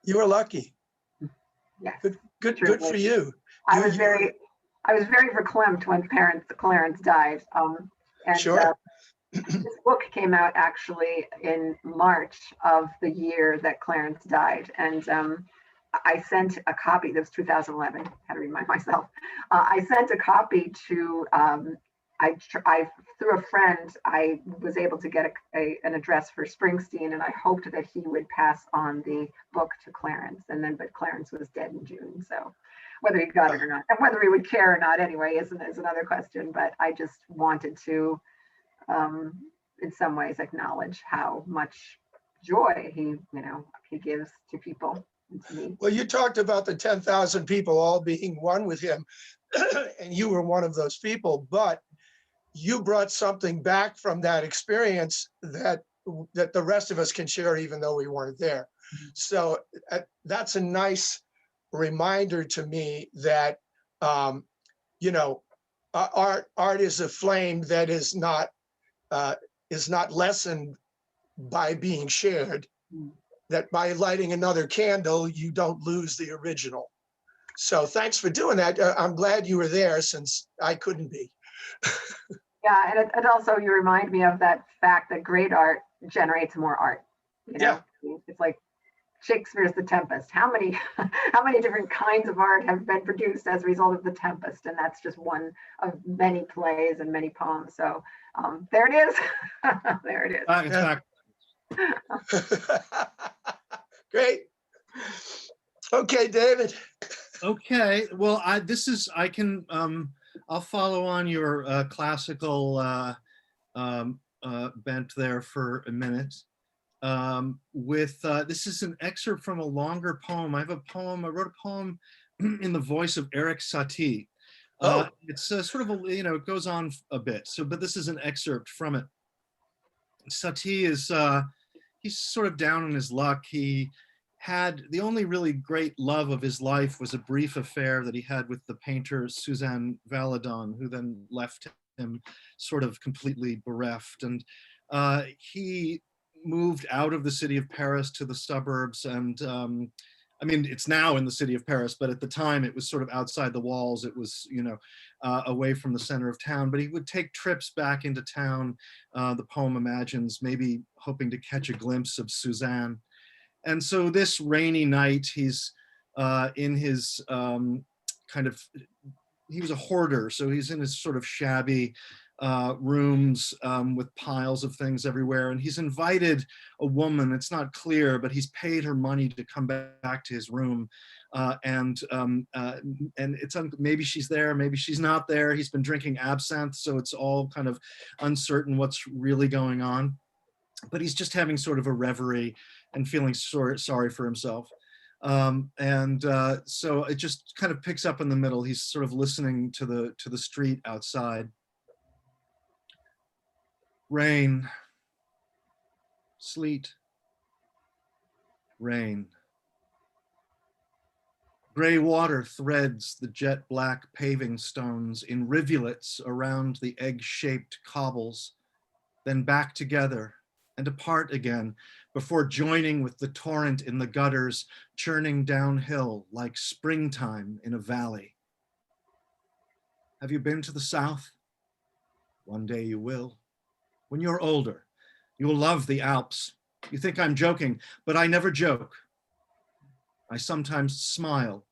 You were lucky. Yes. Good for you. I was very verklempt when Clarence died. Sure. This book came out actually in March of the year that Clarence died. And I sent a copy, that was 2011, I had to remind myself. I sent a copy to through a friend, I was able to get an address for Springsteen, and I hoped that he would pass on the book to Clarence. But Clarence was dead in June, so whether he got it or not, and whether he would care or not, anyway, is another question. But I just wanted to, in some ways, acknowledge how much joy he gives to people and to me. Well, you talked about the 10,000 people all being one with him, and you were one of those people, but you brought something back from that experience that the rest of us can share, even though we weren't there. So that's a nice reminder to me that art is a flame that is not lessened by being shared. That by lighting another candle, you don't lose the original. So thanks for doing that. I'm glad you were there, since I couldn't be. Yeah, and it also, you remind me of that fact that great art generates more art. Yeah. It's like Shakespeare's The Tempest. How many different kinds of art have been produced as a result of The Tempest? And that's just one of many plays and many poems. So there it is. There it is. Great. Okay, David. Okay, well, I'll follow on your classical bent there for a minute. This is an excerpt from a longer poem. I wrote a poem in the voice of Eric Satie. It's sort of it goes on a bit. But this is an excerpt from it. Satie is, he's sort of down on his luck. He had the only really great love of his life was a brief affair that he had with the painter Suzanne Valadon, who then left him sort of completely bereft. And he moved out of the city of Paris to the suburbs. And it's now in the city of Paris, but at the time it was sort of outside the walls. It was, away from the center of town, but he would take trips back into town. The poem imagines maybe hoping to catch a glimpse of Suzanne. And so this rainy night, he's in his he was a hoarder. So he's in his sort of shabby rooms with piles of things everywhere. And he's invited a woman, it's not clear, but he's paid her money to come back to his room. And it's maybe she's there, maybe she's not there. He's been drinking absinthe, so it's all kind of uncertain what's really going on. But he's just having sort of a reverie and feeling sorry for himself. So it just kind of picks up in the middle. He's sort of listening to the street outside. Rain, sleet, rain. Gray water threads the jet black paving stones in rivulets around the egg-shaped cobbles, then back together and apart again before joining with the torrent in the gutters, churning downhill like springtime in a valley. Have you been to the South? One day you will. When you're older, you'll love the Alps. You think I'm joking, but I never joke. I sometimes smile,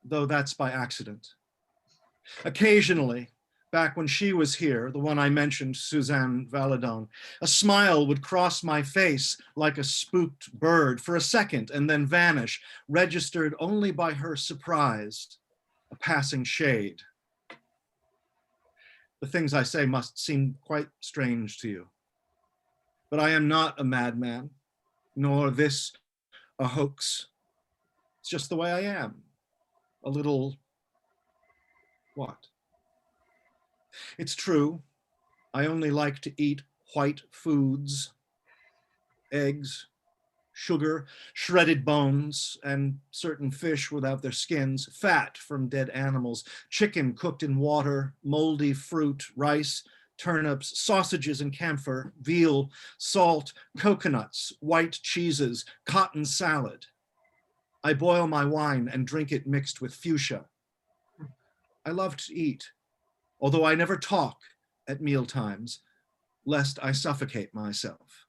though that's by accident. Occasionally, back when she was here, the one I mentioned, Suzanne Valadon, a smile would cross my face like a spooked bird for a second and then vanish, registered only by her surprise, a passing shade. The things I say must seem quite strange to you. But I am not a madman, nor this a hoax. It's just the way I am. A little, what? It's true, I only like to eat white foods, eggs, sugar, shredded bones, and certain fish without their skins, fat from dead animals, chicken cooked in water, moldy fruit, rice, turnips, sausages and camphor, veal, salt, coconuts, white cheeses, cotton salad. I boil my wine and drink it mixed with fuchsia. I love to eat, although I never talk at mealtimes, lest I suffocate myself.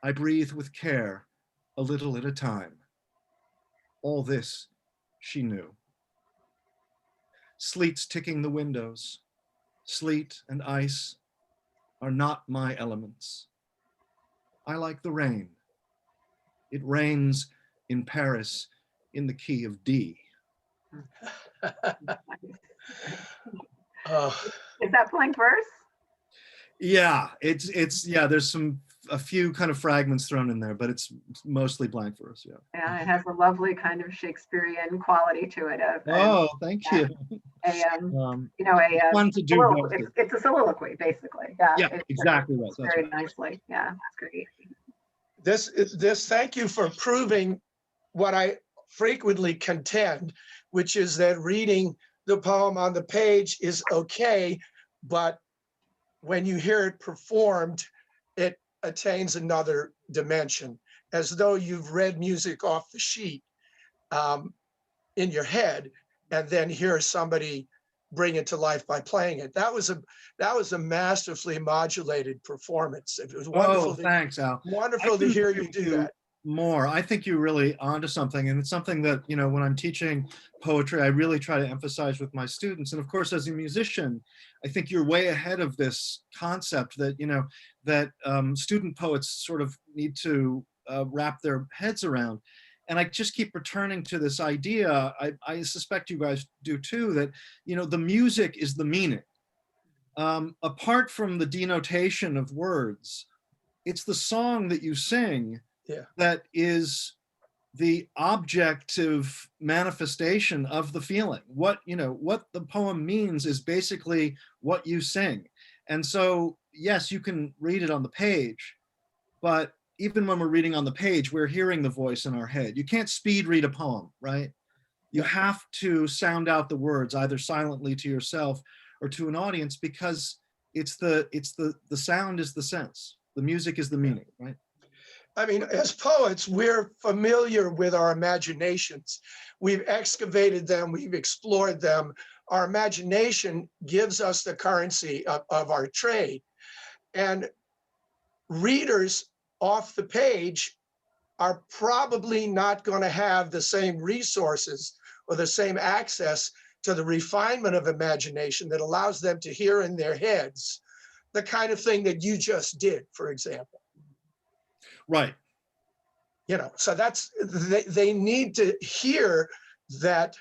I breathe with care, a little at a time. All this she knew. Sleet's ticking the windows. sleet and ice are not my elements. I like the rain. It rains in Paris in the key of D. Oh, Is that blank verse? Yeah, yeah, there's a few kind of fragments thrown in there, but it's mostly blank verse, yeah. Yeah, it has a lovely kind of Shakespearean quality to it. Oh, thank you. You know, Fun to do both. it's a soliloquy, basically. Yeah, Yeah, it's exactly right. That's very right. nicely. Yeah, it's great. thank you for proving what I frequently contend, which is that reading the poem on the page is okay, but when you hear it performed, it attains another dimension, as though you've read music off the sheet in your head, and then hear somebody bring it to life by playing it. That was a masterfully modulated performance. It was wonderful. Thanks, Al. Wonderful to hear you do that. More. I think you're really onto something, and it's something that, you know, when I'm teaching poetry, I really try to emphasize with my students. And of course, as a musician, I think you're way ahead of this concept that, you know, that student poets sort of need to wrap their heads around. And I just keep returning to this idea, I suspect you guys do too, that, you know, the music is the meaning. Apart from the denotation of words, it's the song that you sing that is the objective manifestation of the feeling. What the poem means is basically what you sing. And so, yes, you can read it on the page, but even when we're reading on the page, we're hearing the voice in our head. You can't speed read a poem, right? You have to sound out the words either silently to yourself or to an audience, because the sound is the sense. The music is the meaning, right? I mean, as poets, we're familiar with our imaginations. We've excavated them, we've explored them. Our imagination gives us the currency of our trade. And readers off the page are probably not going to have the same resources or the same access to the refinement of imagination that allows them to hear in their heads the kind of thing that you just did, for example. Right. You know, so that's, they need to hear that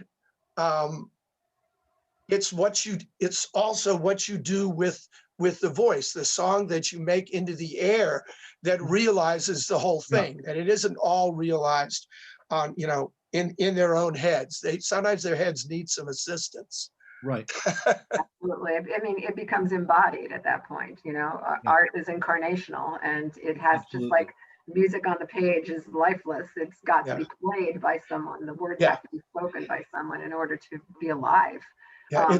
it's also what you do with the voice, the song that you make into the air that realizes the whole thing, that it isn't all realized on, you know, in their own heads. Sometimes their heads need some assistance. Right. Absolutely. I mean, it becomes embodied at that point, you know. Art is incarnational, and it has just like music on the page is lifeless. It's got to be played by someone. The words have to be spoken by someone in order to be alive. Yeah,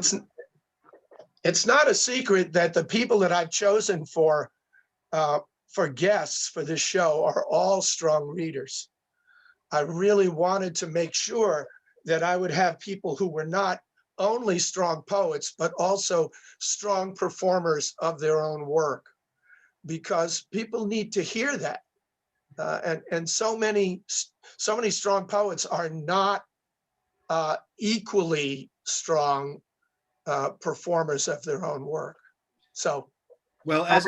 it's not a secret that the people that I've chosen for guests for this show are all strong readers. I really wanted to make sure that I would have people who were not only strong poets, but also strong performers of their own work, because people need to hear that. And so many strong poets are not equally strong performers of their own work. So, well, as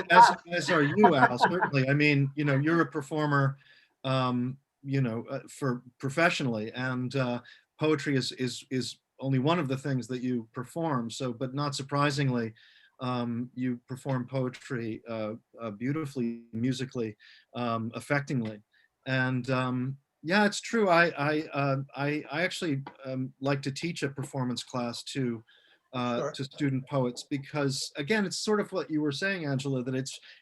are you, Al, certainly. I mean, you know, you're a performer, you know, for professionally, and poetry is only one of the things that you perform. So, but not surprisingly, you perform poetry beautifully, musically, affectingly, and yeah, it's true. I actually like to teach a performance class to student poets, because again, it's sort of what you were saying, Angela, that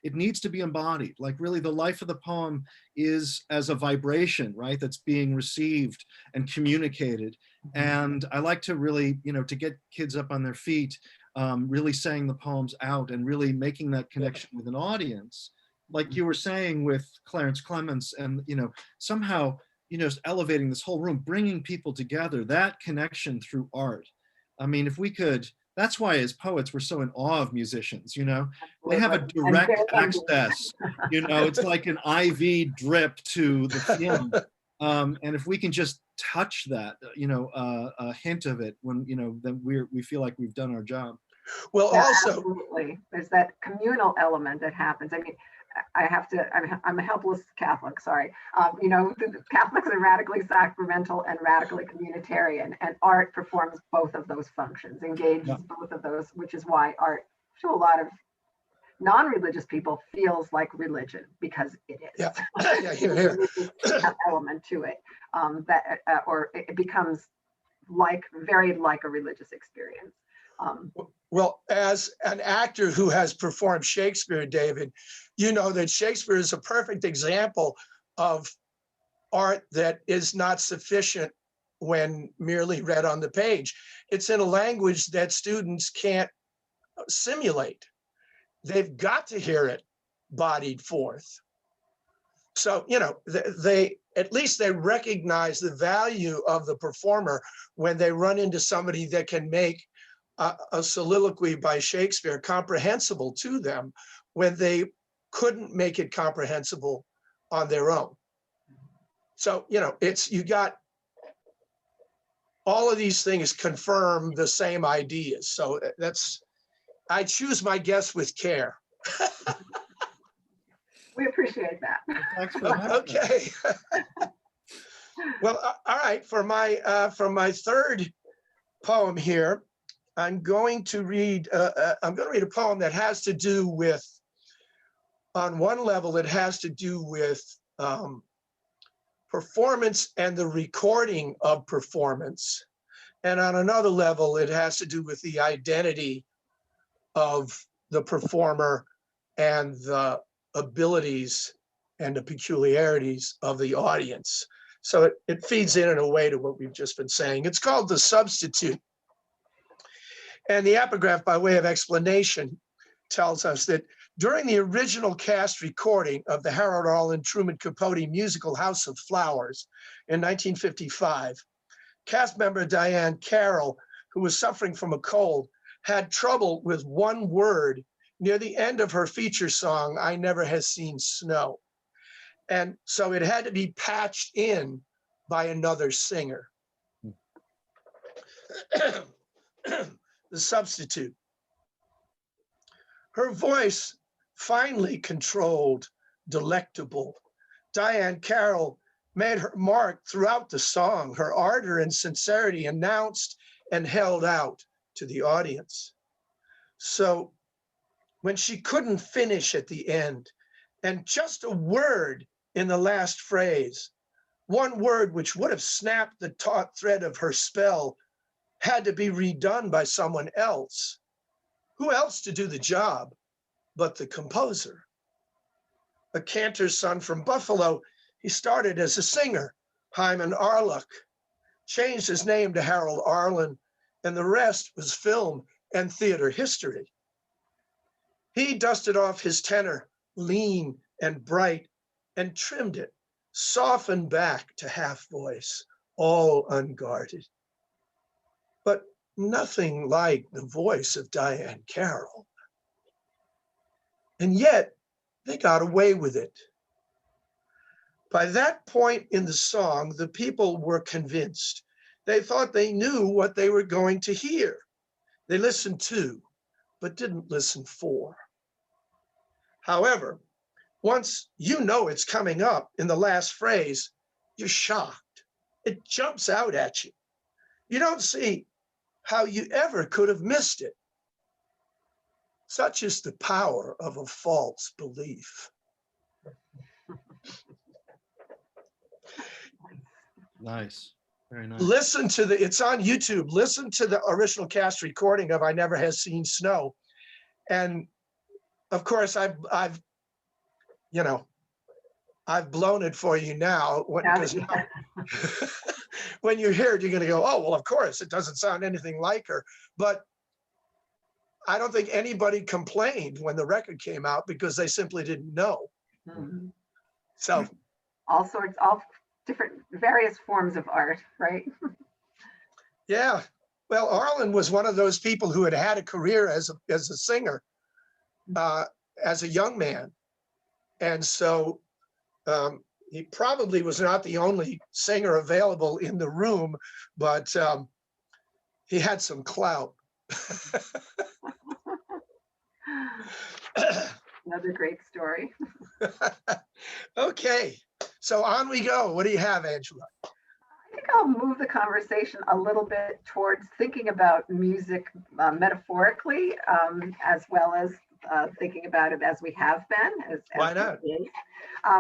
it needs to be embodied. Like, really, the life of the poem is as a vibration, right? That's being received and communicated. And I like to really, you know, to get kids up on their feet, really saying the poems out and really making that connection with an audience, like you were saying with Clarence Clements, and, you know, somehow, you know, elevating this whole room, bringing people together, that connection through art. I mean, if we could, that's why as poets, we're so in awe of musicians, you know, they have a direct access, you know, it's like an IV drip to the feeling. And if we can just touch that, you know, a hint of it, when, you know, then we feel like we've done our job. Well, Yeah, also, absolutely. There's that communal element that happens. I mean, I'm a helpless Catholic, sorry. Catholics are radically sacramental and radically communitarian, and art performs both of those functions, engages Yeah. both of those, which is why art, to a lot of non-religious people, feels like religion, because it is. yeah, yeah, here. That element to it, or it becomes very like a religious experience. Well, as an actor who has performed Shakespeare, David, you know that Shakespeare is a perfect example of art that is not sufficient when merely read on the page. It's in a language that students can't simulate. They've got to hear it bodied forth. So, they at least they recognize the value of the performer when they run into somebody that can make a soliloquy by Shakespeare comprehensible to them when they couldn't make it comprehensible on their own. So, you got all of these things confirm the same ideas. So I choose my guests with care. We appreciate that. Thanks for that. Okay. Well, all right. For my third poem here, I'm going to read a poem that has to do with, on one level, it has to do with performance and the recording of performance. And on another level, it has to do with the identity of the performer and the abilities and the peculiarities of the audience. So it feeds in a way to what we've just been saying. It's called The Substitute. And the epigraph, by way of explanation, tells us that during the original cast recording of the Harold Arlen Truman Capote musical House of Flowers in 1955, cast member Diane Carroll, who was suffering from a cold, had trouble with one word near the end of her feature song, I Never Has Seen Snow. And so it had to be patched in by another singer. The Substitute. Her voice, finely controlled, delectable. Diane Carroll made her mark throughout the song. Her ardor and sincerity announced and held out to the audience. So when she couldn't finish at the end, and just a word in the last phrase, one word which would have snapped the taut thread of her spell, had to be redone by someone else. Who else to do the job but the composer? A cantor's son from Buffalo, he started as a singer, Hyman Arluck, changed his name to Harold Arlen, and the rest was film and theater history. He dusted off his tenor, lean and bright, and trimmed it, softened back to half voice, all unguarded. But nothing like the voice of Diane Carroll. And yet they got away with it. By that point in the song, the people were convinced. They thought they knew what they were going to hear. They listened to, but didn't listen for. However, once you know it's coming up in the last phrase, you're shocked. It jumps out at you. You don't see how you ever could have missed it. Such is the power of a false belief. Nice. Very nice. Listen to it's on YouTube. Listen to the original cast recording of I Never Has Seen Snow. And of course, I've blown it for you now because when you hear it, you're going to go, oh, well, of course, it doesn't sound anything like her. But I don't think anybody complained when the record came out because they simply didn't know. Mm-hmm. So all different, various forms of art, right? Yeah. Well, Arlen was one of those people who had had a career as a singer as a young man. And so he probably was not the only singer available in the room, but he had some clout. Another great story. Okay, so on we go. What do you have, Angela? I think I'll move the conversation a little bit towards thinking about music metaphorically, as well as thinking about it as we have been, as Why not? it is. I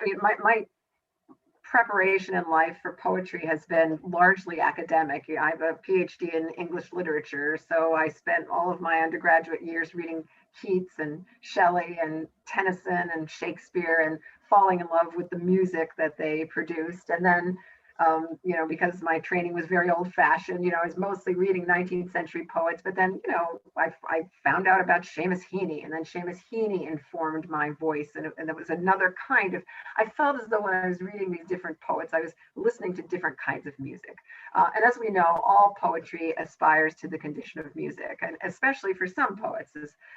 mean, my preparation in life for poetry has been largely academic. I have a PhD in English literature, so I spent all of my undergraduate years reading Keats and Shelley and Tennyson and Shakespeare and falling in love with the music that they produced. And then, you know, because my training was very old fashioned, you know, I was mostly reading 19th century poets, but then, you know, I found out about Seamus Heaney, and then Seamus Heaney informed my voice. And it was another kind of, I felt as though when I was reading these different poets, I was listening to different kinds of music. And as we know, all poetry aspires to the condition of music, and especially for some poets.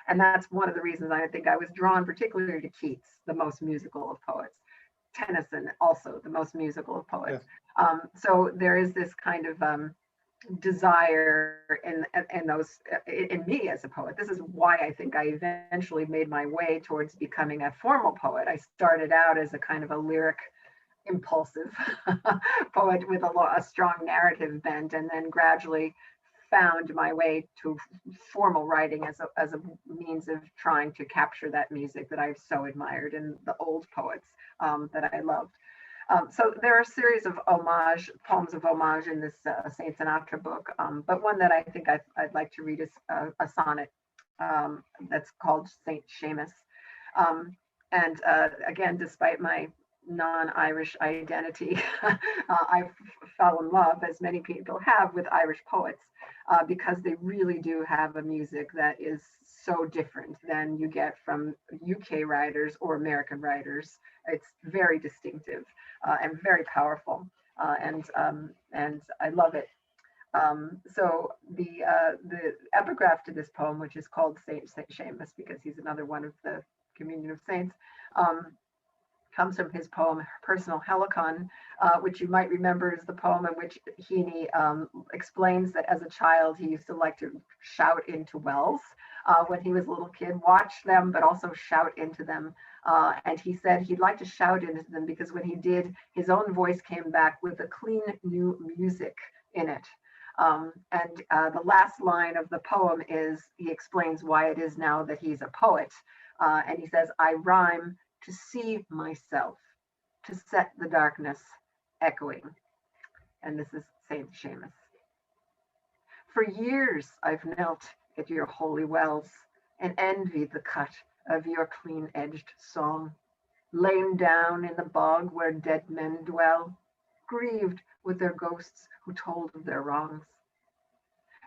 And that's one of the reasons I think I was drawn particularly to Keats, the most musical of poets. Tennyson, also the most musical of poets. Yeah. So there is this kind of desire in me as a poet. This is why I think I eventually made my way towards becoming a formal poet. I started out as a kind of a lyric, impulsive poet with a strong narrative bent, and then gradually found my way to formal writing as a means of trying to capture that music that I've so admired in the old poets that I loved. So there are a series of poems of homage in this Saint Sinatra book, but one that I think I'd like to read is a sonnet that's called Saint Seamus. And again, despite my non-Irish identity, I fell in love, as many people have, with Irish poets because they really do have a music that is so different than you get from UK writers or American writers. It's very distinctive and very powerful, and I love it. So the epigraph to this poem, which is called Saint Seamus because he's another one of the communion of saints, comes from his poem Personal Helicon, which you might remember is the poem in which Heaney explains that as a child he used to like to shout into wells when he was a little kid, watch them, but also shout into them. And he said he'd like to shout into them because when he did, his own voice came back with a clean new music in it. And the last line of the poem is, he explains why it is now that he's a poet. And he says, I rhyme to see myself, to set the darkness echoing. And this is Saint Seamus. For years I've knelt at your holy wells and envied the cut of your clean-edged song, lain down in the bog where dead men dwell, grieved with their ghosts who told of their wrongs.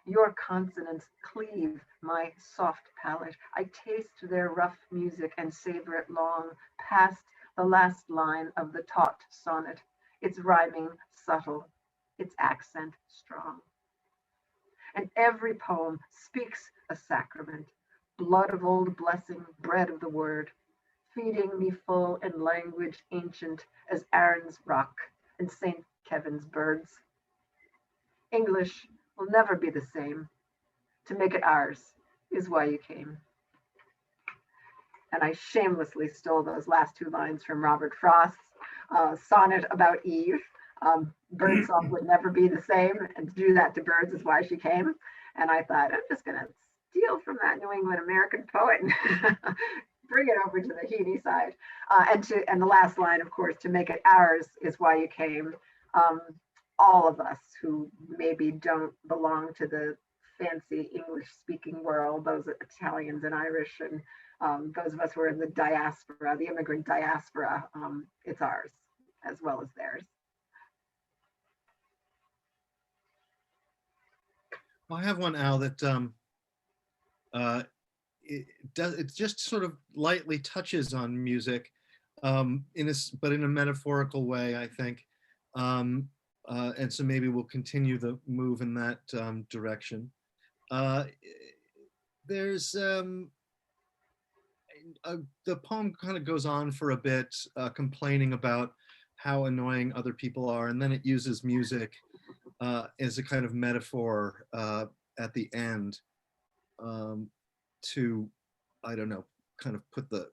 Your consonants cleave my soft palate. I taste their rough music and savor it long, past the last line of the taut sonnet, its rhyming subtle, its accent strong. And every poem speaks a sacrament, blood of old blessing, bread of the word, feeding me full in language ancient as Aaron's rock and St. Kevin's birds. English will never be the same. To make it ours is why you came. And I shamelessly stole those last two lines from Robert Frost's sonnet about Eve. Birdsong would never be the same, and to do that to birds is why she came. And I thought, I'm just going to steal from that New England American poet and bring it over to the Heaney side. And the last line, of course, to make it ours is why you came. All of us who maybe don't belong to the fancy English-speaking world, those Italians and Irish, and those of us who are in the diaspora, the immigrant diaspora, it's ours as well as theirs. Well, I have one, Al, that it just sort of lightly touches on music, but in a metaphorical way, I think. And so maybe we'll continue the move in that direction. There's the poem kind of goes on for a bit, complaining about how annoying other people are, and then it uses music as a kind of metaphor at the end to I don't know, kind of put the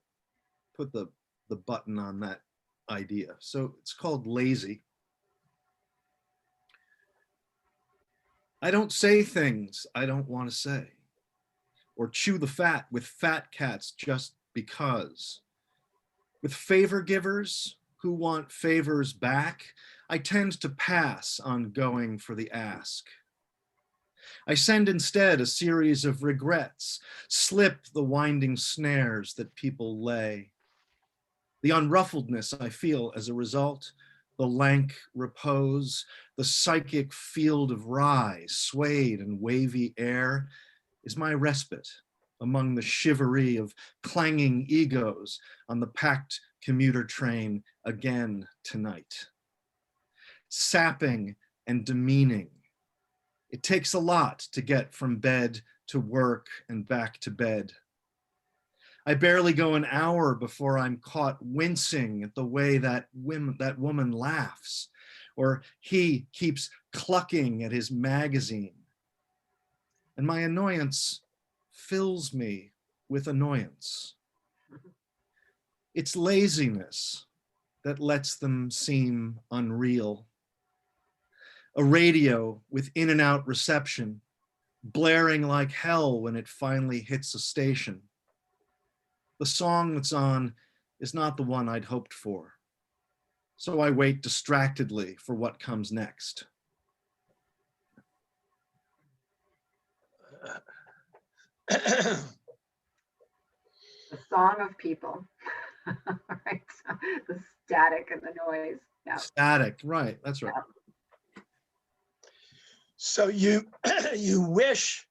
button on that idea. So it's called Lazy. I don't say things I don't want to say, or chew the fat with fat cats just because. With favor givers who want favors back, I tend to pass on going for the ask. I send instead a series of regrets, slip the winding snares that people lay. The unruffledness I feel as a result, the lank repose, the psychic field of rye, swayed and wavy air, is my respite among the shivery of clanging egos on the packed commuter train again tonight. Sapping and demeaning. It takes a lot to get from bed to work and back to bed. I barely go an hour before I'm caught wincing at the way that woman laughs, or he keeps clucking at his magazine. And my annoyance fills me with annoyance. It's laziness that lets them seem unreal. A radio with in and out reception, blaring like hell when it finally hits a station. The song that's on is not the one I'd hoped for. So I wait distractedly for what comes next. The song of people, right? The static and the noise. Yeah. Static, right, that's right. Yeah. So you wish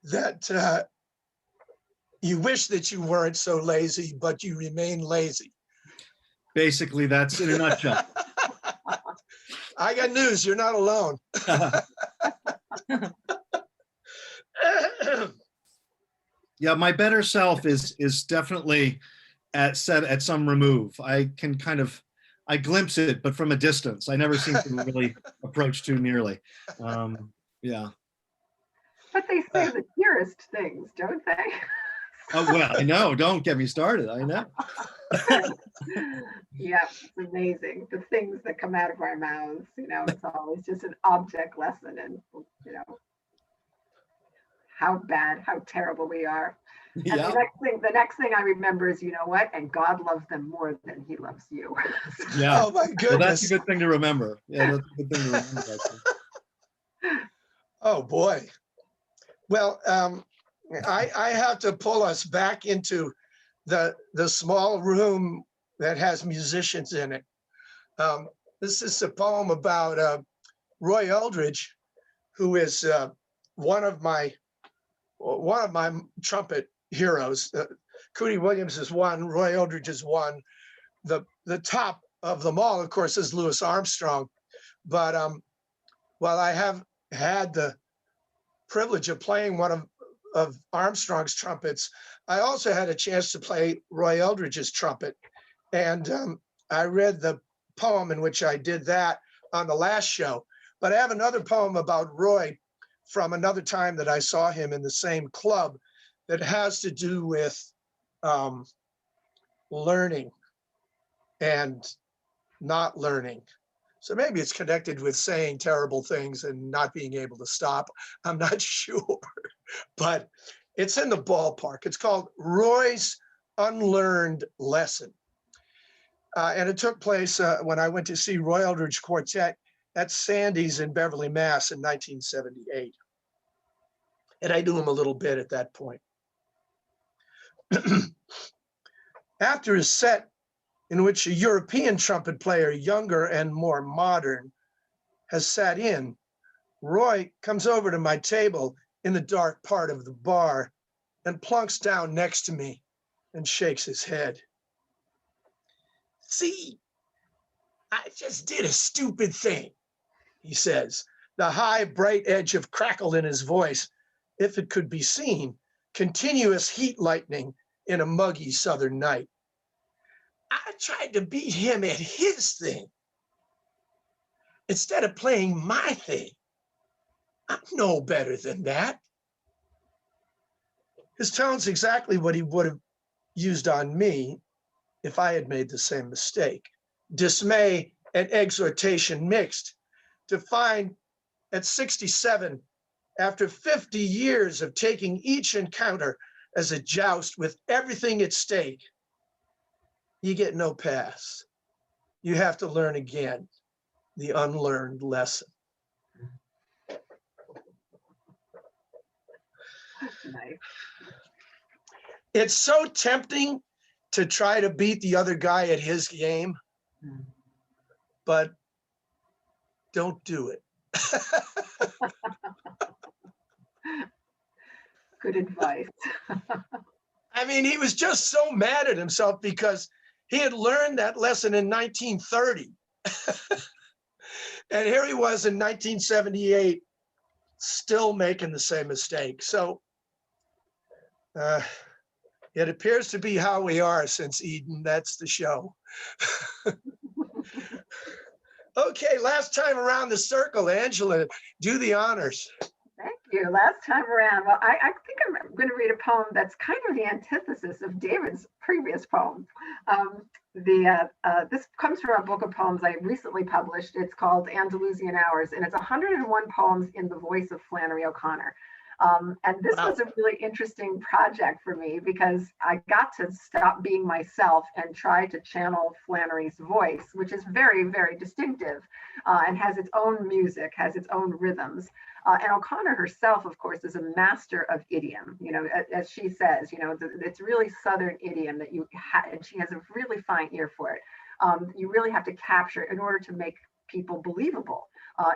that you weren't so lazy, but you remain lazy. Basically, that's in a nutshell. I got news, you're not alone. Yeah, my better self is definitely at some remove. I glimpse it, but from a distance. I never seem to really approach too nearly. Yeah. But they say the dearest things, don't they? Oh, well, I know. Don't get me started. I know. Yeah, it's amazing. The things that come out of our mouths, it's always just an object lesson and, how bad, how terrible we are. And Yeah. the next thing I remember is, what? And God loves them more than he loves you. Yeah. Oh my goodness. Well, that's a good thing to remember. Yeah, that's a good thing to remember. Oh boy. Well, I have to pull us back into the small room that has musicians in it. This is a poem about Roy Eldridge, who is one of my trumpet heroes. Cootie Williams is one, Roy Eldridge is one. The top of them all, of course, is Louis Armstrong. But while I have had the privilege of playing one of Armstrong's trumpets, I also had a chance to play Roy Eldridge's trumpet. And I read the poem in which I did that on the last show. But I have another poem about Roy from another time that I saw him in the same club that has to do with learning and not learning. So maybe it's connected with saying terrible things and not being able to stop. I'm not sure, but it's in the ballpark. It's called Roy's Unlearned Lesson. And it took place when I went to see Roy Eldridge Quartet at Sandy's in Beverly, Mass. in 1978. And I knew him a little bit at that point. After his set, in which a European trumpet player, younger and more modern, has sat in, Roy comes over to my table in the dark part of the bar and plunks down next to me and shakes his head. See, I just did a stupid thing, he says, the high, bright edge of crackle in his voice, if it could be seen, continuous heat lightning in a muggy southern night. I tried to beat him at his thing instead of playing my thing. I'm no better than that. His tone's exactly what he would have used on me if I had made the same mistake. Dismay and exhortation mixed to find at 67, after 50 years of taking each encounter as a joust with everything at stake, you get no pass. You have to learn again the unlearned lesson. Nice. It's so tempting to try to beat the other guy at his game, but don't do it. Good advice. I mean, he was just so mad at himself because he had learned that lesson in 1930. And here he was in 1978, still making the same mistake. So it appears to be how we are since Eden. That's the show. Okay, last time around the circle, Angela, do the honors. Thank you. Last time around, well, I think I'm going to read a poem that's kind of the antithesis of David's previous poem. This comes from a book of poems I recently published. It's called Andalusian Hours, and it's 101 poems in the voice of Flannery O'Connor. And this was a really interesting project for me because I got to stop being myself and try to channel Flannery's voice, which is very, very distinctive and has its own music, has its own rhythms. And O'Connor herself, of course, is a master of idiom. You know, as she says, you know, it's really Southern idiom that and she has a really fine ear for it. You really have to capture it in order to make people believable.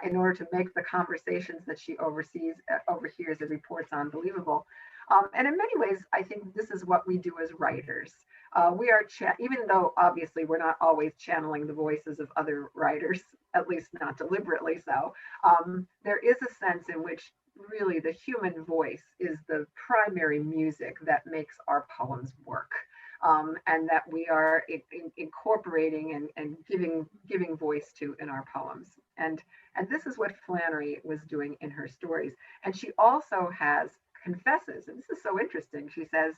In order to make the conversations that she overhears and reports on believable. And in many ways, I think this is what we do as writers. We are, even though obviously we're not always channeling the voices of other writers, at least not deliberately so, there is a sense in which really the human voice is the primary music that makes our poems work. And that we are incorporating and giving voice to in our poems. And this is what Flannery was doing in her stories. And she also confesses, and this is so interesting. She says,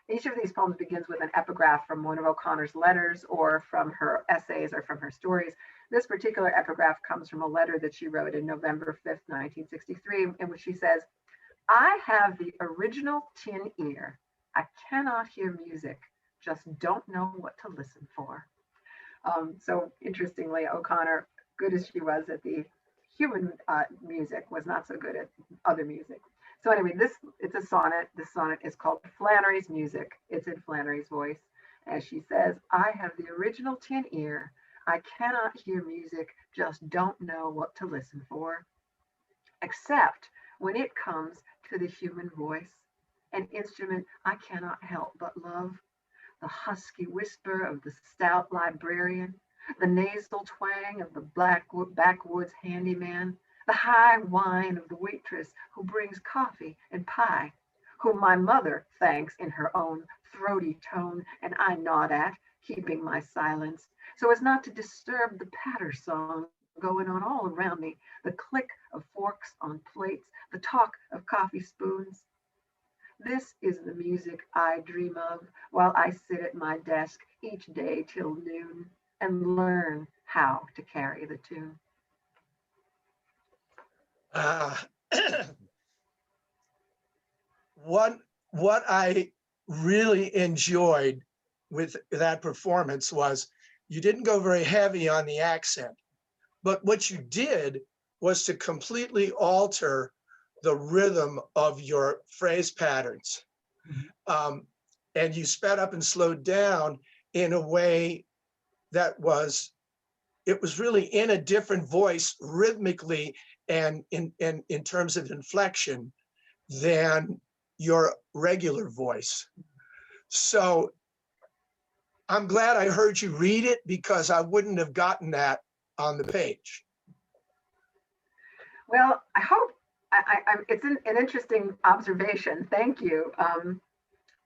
each of these poems begins with an epigraph from one of O'Connor's letters or from her essays or from her stories. This particular epigraph comes from a letter that she wrote in November 5th, 1963, in which she says, "I have the original tin ear. I cannot hear music, just don't know what to listen for." So interestingly, O'Connor, good as she was at the human music, was not so good at other music. So anyway, it's a sonnet. This sonnet is called Flannery's Music. It's in Flannery's voice. As she says, "I have the original tin ear. I cannot hear music, just don't know what to listen for. Except when it comes to the human voice, an instrument I cannot help but love. The husky whisper of the stout librarian, the nasal twang of the backwoods handyman, the high whine of the waitress who brings coffee and pie, whom my mother thanks in her own throaty tone, and I nod at, keeping my silence, so as not to disturb the patter song going on all around me, the click of forks on plates, the talk of coffee spoons. This is the music I dream of while I sit at my desk each day till noon and learn how to carry the tune." What I really enjoyed with that performance was you didn't go very heavy on the accent, but what you did was to completely alter the rhythm of your phrase patterns. And you sped up and slowed down in a way that was really in a different voice rhythmically and in terms of inflection than your regular voice. So I'm glad I heard you read it because I wouldn't have gotten that on the page. Well, I hope it's an interesting observation. Thank you.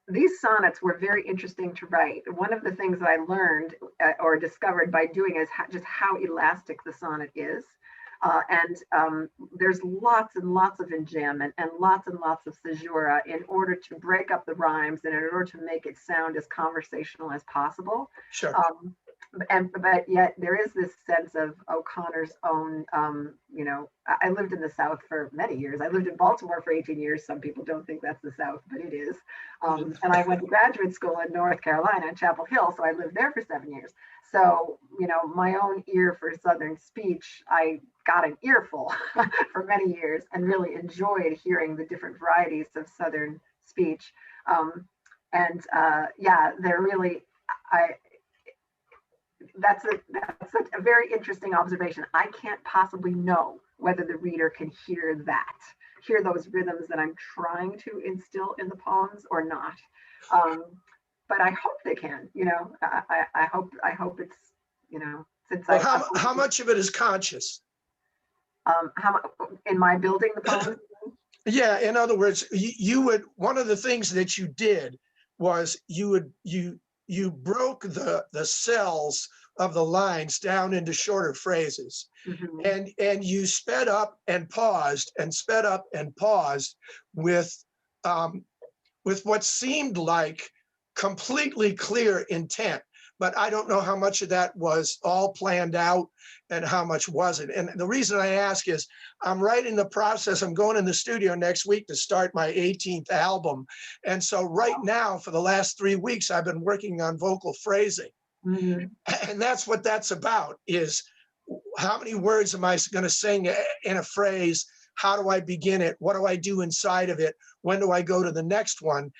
These sonnets were very interesting to write. One of the things that I learned or discovered by doing is just how elastic the sonnet is. There's lots and lots of enjambment and lots of caesura in order to break up the rhymes and in order to make it sound as conversational as possible. Sure. But yet there is this sense of O'Connor's own, I lived in the South for many years. I lived in Baltimore for 18 years. Some people don't think that's the South, but it is. And I went to graduate school in North Carolina in Chapel Hill, so I lived there for 7 years. So, my own ear for Southern speech, I got an earful for many years and really enjoyed hearing the different varieties of Southern speech. They're really, that's a very interesting observation. I can't possibly know whether the reader can hear those rhythms that I'm trying to instill in the poems or not. But I hope they can, I hope it's, since how much of it is conscious? In my building the poems? Yeah, in other words, one of the things that you did was you broke the cells of the lines down into shorter phrases. Mm-hmm. And you sped up and paused and sped up and paused with what seemed like completely clear intent. But I don't know how much of that was all planned out and how much wasn't. And the reason I ask is I'm right in the process. I'm going in the studio next week to start my 18th album. And so right now, for the last 3 weeks, I've been working on vocal phrasing. Mm-hmm. And that's what that's about, is how many words am I going to sing in a phrase? How do I begin it? What do I do inside of it? When do I go to the next one?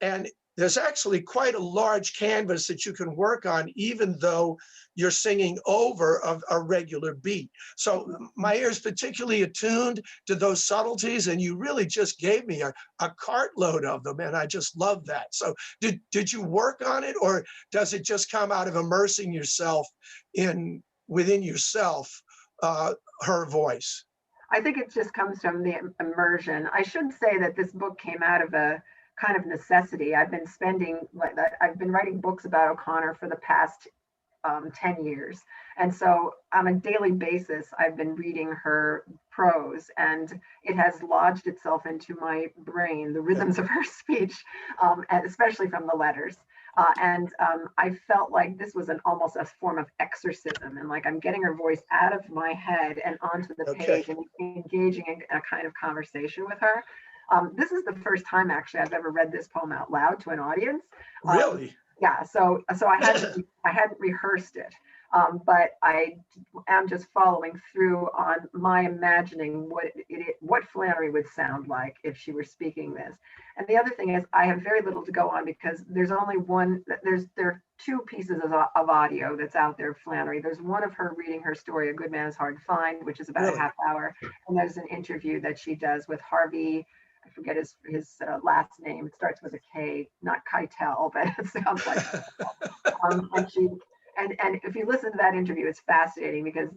And there's actually quite a large canvas that you can work on, even though you're singing over a regular beat. So my ear is particularly attuned to those subtleties, and you really just gave me a cartload of them, and I just love that. So did you work on it, or does it just come out of immersing yourself within yourself, her voice? I think it just comes from the immersion. I should say that this book came out of a kind of necessity. I've been writing books about O'Connor for the past 10 years. And so on a daily basis, I've been reading her prose, and it has lodged itself into my brain, the rhythms of her speech, especially from the letters. I felt like this was almost a form of exorcism, and like I'm getting her voice out of my head and onto the page and engaging in a kind of conversation with her. This is the first time actually I've ever read this poem out loud to an audience. Really? Yeah. So I hadn't rehearsed it, but I am just following through on my imagining what Flannery would sound like if she were speaking this. And the other thing is I have very little to go on because there's only there are 2 pieces of audio that's out there of Flannery. There's one of her reading her story, A Good Man is Hard to Find, which is about a half hour. And there's an interview that she does with Harvey. I forget his last name. It starts with a K, not Keitel, but it sounds like. And if you listen to that interview, it's fascinating because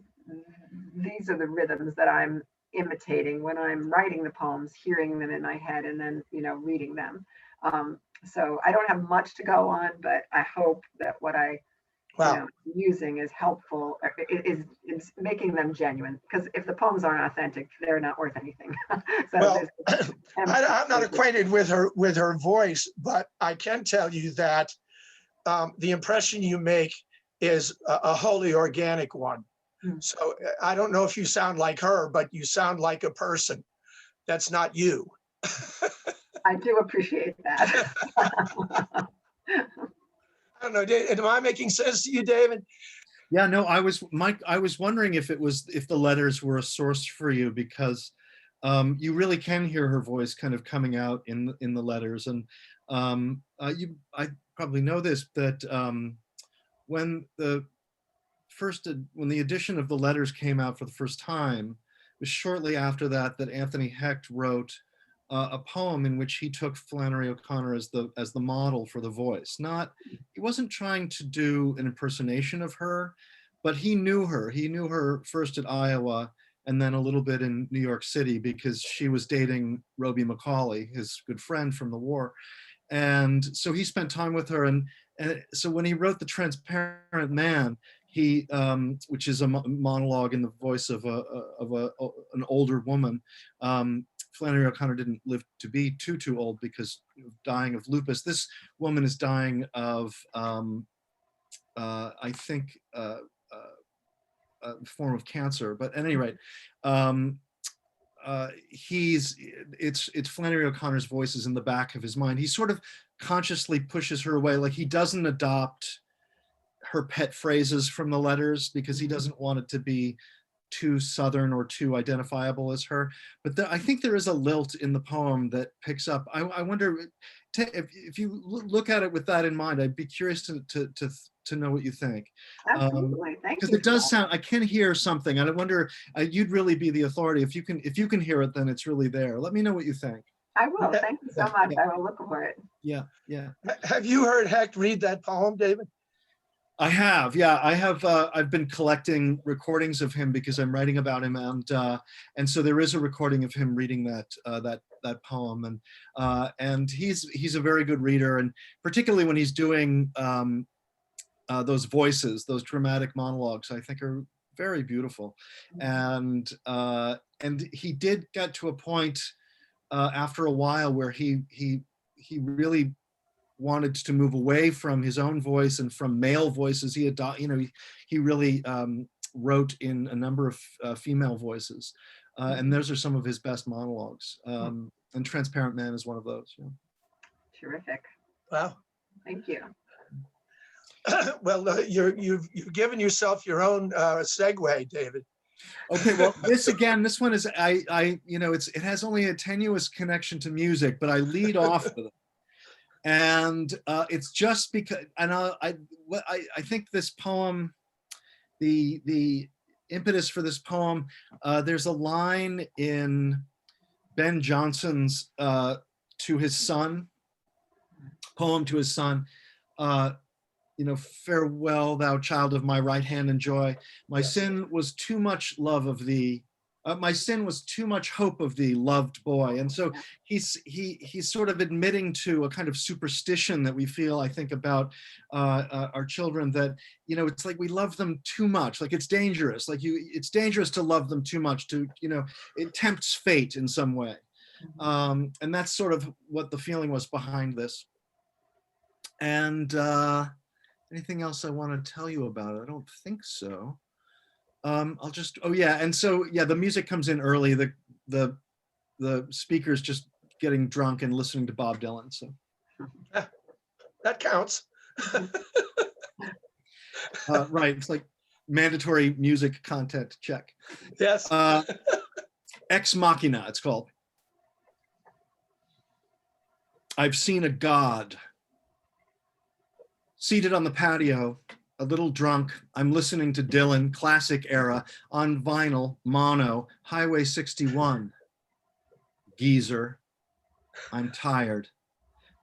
these are the rhythms that I'm imitating when I'm writing the poems, hearing them in my head, and then reading them. So I don't have much to go on, but I hope that what I using is helpful, is making them genuine, because if the poems aren't authentic, they're not worth anything. I'm not acquainted with her voice, but I can tell you that the impression you make is a wholly organic one. So I don't know if you sound like her, but you sound like a person. That's not you. I do appreciate that. I don't know. Am I making sense to you, David? Yeah, no, I was wondering if the letters were a source for you, because you really can hear her voice kind of coming out in the letters. And I probably know this, that when the edition of the letters came out for the first time, it was shortly after that Anthony Hecht wrote a poem in which he took Flannery O'Connor as the model for the voice. He wasn't trying to do an impersonation of her, but he knew her. He knew her first at Iowa and then a little bit in New York City, because she was dating Roby Macaulay, his good friend from the war. And so he spent time with her. And so when he wrote The Transparent Man, which is a monologue in the voice of an older woman. Flannery O'Connor didn't live to be too old because of dying of lupus. This woman is dying of, I think, a form of cancer. But at any rate, it's Flannery O'Connor's voices in the back of his mind. He sort of consciously pushes her away, like he doesn't adopt her pet phrases from the letters because he doesn't want it to be too Southern or too identifiable as her. But I think there is a lilt in the poem that picks up. I wonder if you look at it with that in mind. I'd be curious to know what you think. Absolutely, thank you. Because it does sound, I can hear something, and I wonder, you'd really be the authority. If you can hear it, then it's really there. Let me know what you think. I will. Thank you so much. I will look for it. Yeah. Have you heard Hecht read that poem, David? I have, yeah. I have. I've been collecting recordings of him because I'm writing about him, and so there is a recording of him reading that poem, and he's a very good reader, and particularly when he's doing those voices, those dramatic monologues, I think are very beautiful, and he did get to a point after a while where he really wanted to move away from his own voice and from male voices. He really wrote in a number of female voices, and those are some of his best monologues. And Transparent Man is one of those. Yeah. Terrific. Wow. Thank you. Well, you've given yourself your own segue, David. Okay, well, this one is it has only a tenuous connection to music, but I lead off with it. And it's just because, and I think this poem, the impetus for this poem, there's a line in Ben Jonson's poem to his son, farewell, thou child of my right hand and joy. My sin was too much love of thee. My sin was too much hope of thee, loved boy. And so he's sort of admitting to a kind of superstition that we feel, I think, about our children, that, it's like we love them too much. Like it's dangerous. It's dangerous to love them too much, it tempts fate in some way. And that's sort of what the feeling was behind this. And anything else I want to tell you about it? I don't think so. The music comes in early. The speaker's just getting drunk and listening to Bob Dylan. So that counts. Right, it's like mandatory music content check. Yes. Ex Machina, it's called. I've seen a god seated on the patio, a little drunk. I'm listening to Dylan, classic era, on vinyl, mono, Highway 61. Geezer, I'm tired,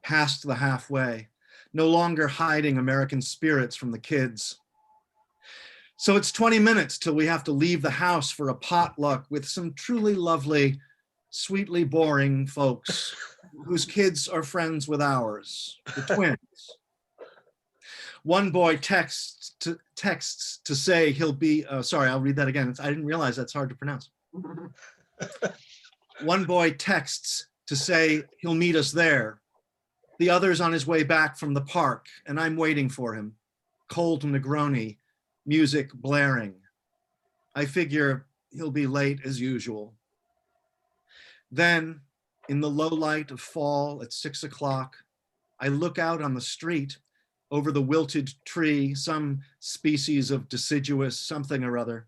past the halfway, no longer hiding American spirits from the kids. So it's 20 minutes till we have to leave the house for a potluck with some truly lovely, sweetly boring folks whose kids are friends with ours, the twins. One boy texts to say he'll be, sorry, I'll read that again. I didn't realize that's hard to pronounce. One boy texts to say he'll meet us there. The other's on his way back from the park, and I'm waiting for him. Cold Negroni, music blaring. I figure he'll be late as usual. Then, in the low light of fall at 6 o'clock, I look out on the street over the wilted tree, some species of deciduous something or other,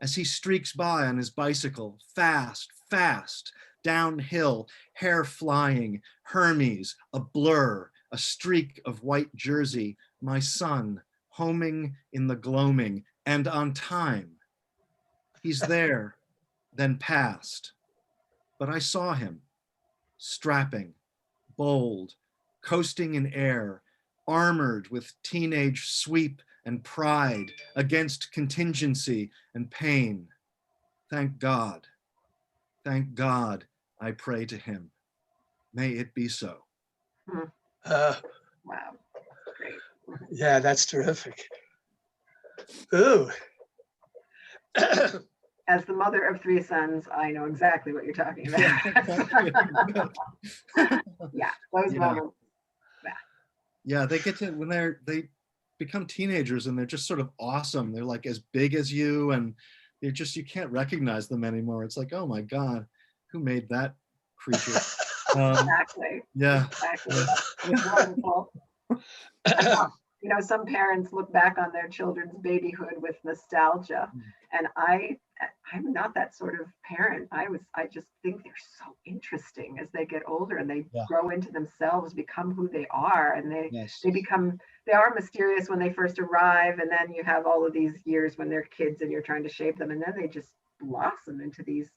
as he streaks by on his bicycle, fast, downhill, hair flying, Hermes, a blur, a streak of white jersey, my son, homing in the gloaming, and on time. He's there, then past. But I saw him, strapping, bold, coasting in air, armored with teenage sweep and pride against contingency and pain. Thank God, I pray to him. May it be so. Wow, great. Yeah, that's terrific. Ooh. As the mother of 3 sons, I know exactly what you're talking about. Yeah, those Yeah. moments. Yeah, they get to when they become teenagers and they're just sort of awesome. They're like as big as you, and they're just, you can't recognize them anymore. It's like, oh my God, who made that creature? Exactly. Yeah. Exactly. It's wonderful. You know, some parents look back on their children's babyhood with nostalgia, and I'm not that sort of parent. I just think they're so interesting as they get older and they Yeah. grow into themselves, become who they are, and Yes. they are mysterious when they first arrive, and then you have all of these years when they're kids and you're trying to shape them, and then they just blossom into these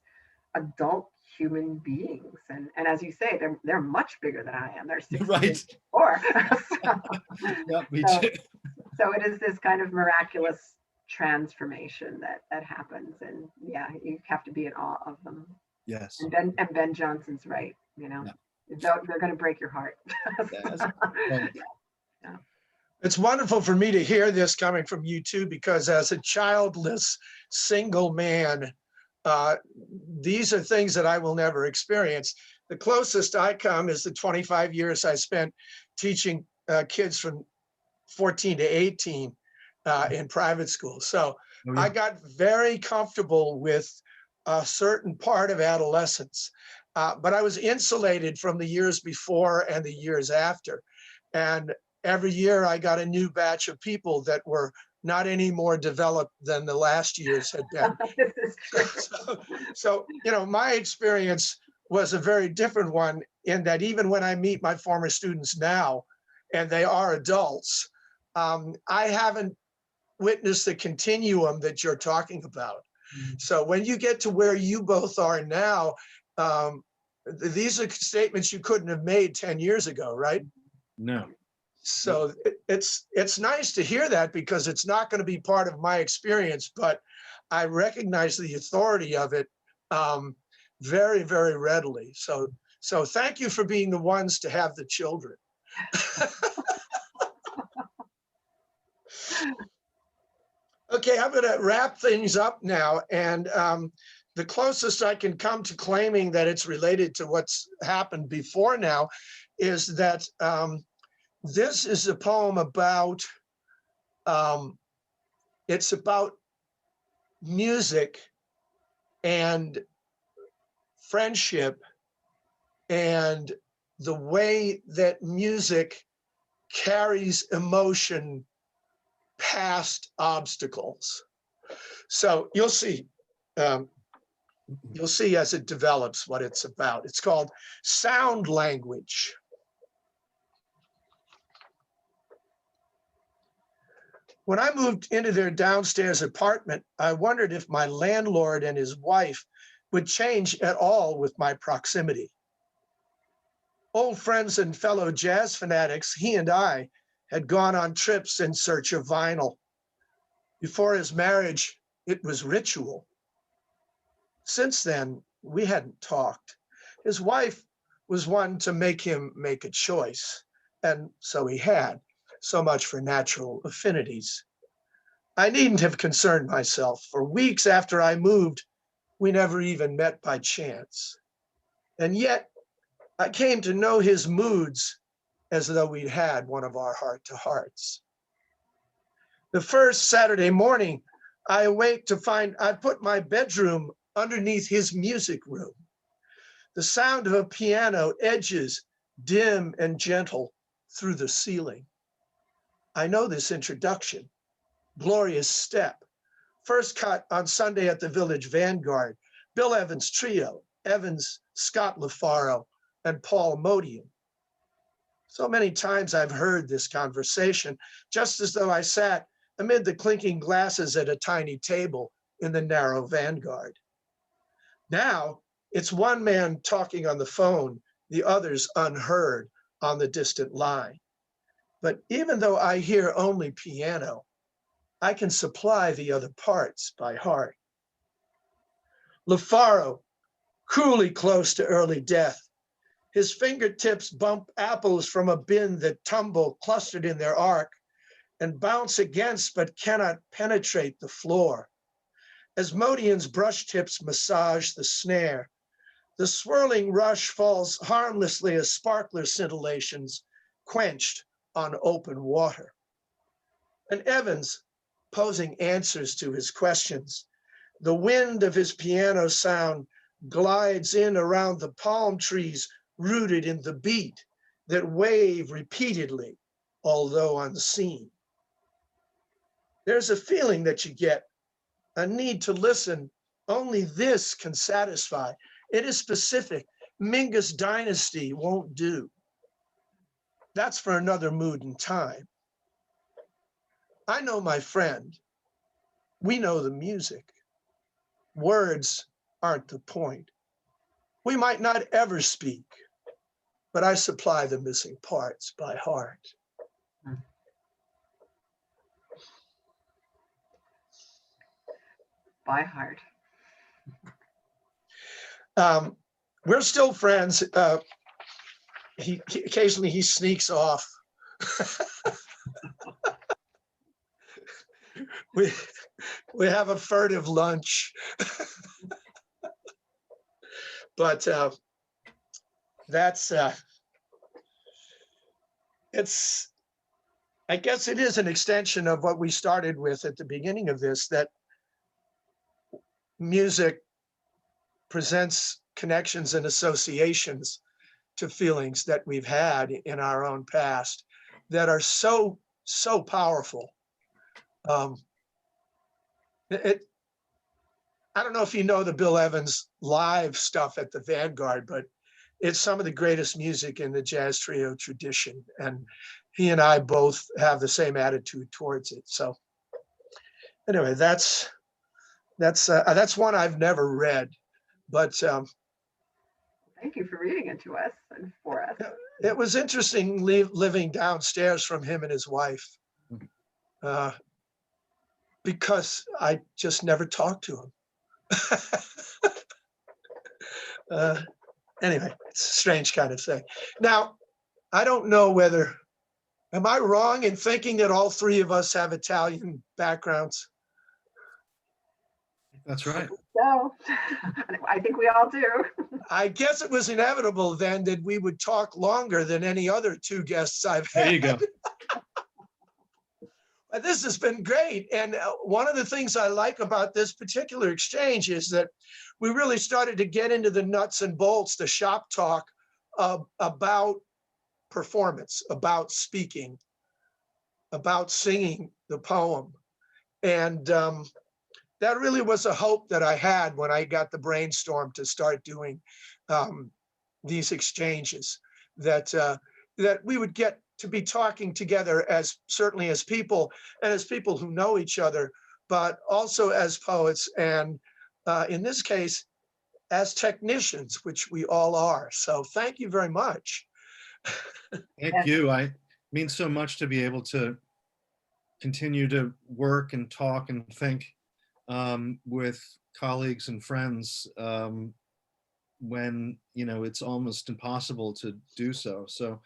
adult human beings. And as you say, they're much bigger than I am. They're 6 Right. or Yeah, me so, too. so it is this kind of miraculous transformation that happens, and yeah, you have to be in awe of them. Yes. And Ben Johnson's right, you know. Yeah. They're going to break your heart. Yes. Well, Yeah. It's wonderful for me to hear this coming from you too, because as a childless single man, these are things that I will never experience. The closest I come is the 25 years I spent teaching kids from 14 to 18 in private school. So oh, yeah. I got very comfortable with a certain part of adolescence, but I was insulated from the years before and the years after. And every year I got a new batch of people that were not any more developed than the last years had been. This is true. So, you know, my experience was a very different one in that even when I meet my former students now, and they are adults, I haven't witnessed the continuum that you're talking about. So when you get to where you both are now, these are statements you couldn't have made 10 years ago, right? No. So it's nice to hear that, because it's not going to be part of my experience, but I recognize the authority of it very, very readily. So thank you for being the ones to have the children. Okay, I'm going to wrap things up now. And the closest I can come to claiming that it's related to what's happened before now is that this is a poem about, it's about music and friendship and the way that music carries emotion past obstacles. So you'll see as it develops what it's about. It's called Sound Language. When I moved into their downstairs apartment, I wondered if my landlord and his wife would change at all with my proximity. Old friends and fellow jazz fanatics, he and I had gone on trips in search of vinyl. Before his marriage, it was ritual. Since then, we hadn't talked. His wife was one to make him make a choice, and so he had. So much for natural affinities. I needn't have concerned myself. For weeks after I moved, we never even met by chance. And yet, I came to know his moods as though we'd had one of our heart-to-hearts. The first Saturday morning, I awake to find I'd put my bedroom underneath his music room. The sound of a piano edges dim and gentle through the ceiling. I know this introduction, Glorious Step, first cut on Sunday at the Village Vanguard, Bill Evans Trio, Evans, Scott LaFaro, and Paul Modian. So many times I've heard this conversation, just as though I sat amid the clinking glasses at a tiny table in the narrow Vanguard. Now it's one man talking on the phone, the others unheard on the distant line. But even though I hear only piano, I can supply the other parts by heart. LaFaro, cruelly close to early death, his fingertips bump apples from a bin that tumble clustered in their arc, and bounce against but cannot penetrate the floor. As Modian's brush tips massage the snare, the swirling rush falls harmlessly as sparkler scintillations quenched on open water. And Evans posing answers to his questions. The wind of his piano sound glides in around the palm trees rooted in the beat that wave repeatedly, although unseen. There's a feeling that you get, a need to listen. Only this can satisfy. It is specific. Mingus dynasty won't do. That's for another mood and time. I know my friend. We know the music. Words aren't the point. We might not ever speak, but I supply the missing parts by heart. By heart. We're still friends. Occasionally he sneaks off. we have a furtive lunch. But that's it's, I guess it is an extension of what we started with at the beginning of this, that music presents connections and associations to feelings that we've had in our own past that are so powerful. I don't know if you know the Bill Evans live stuff at the Vanguard, but it's some of the greatest music in the jazz trio tradition. And he and I both have the same attitude towards it. So anyway, that's one I've never read, but thank you for reading it to us and for us. it was interesting living downstairs from him and his wife, because I just never talked to him. Anyway, it's a strange kind of thing. Now, I don't know whether, am I wrong in thinking that all three of us have Italian backgrounds? That's right. So I think we all do. I guess it was inevitable then that we would talk longer than any other two guests I've had. There you go. This has been great. And one of the things I like about this particular exchange is that we really started to get into the nuts and bolts, the shop talk about performance, about speaking, about singing the poem. And that really was a hope that I had when I got the brainstorm to start doing these exchanges, that we would get to be talking together as certainly as people and as people who know each other, but also as poets and in this case, as technicians, which we all are. So thank you very much. Thank you. It means so much to be able to continue to work and talk and think with colleagues and friends when, you know, it's almost impossible to do so. So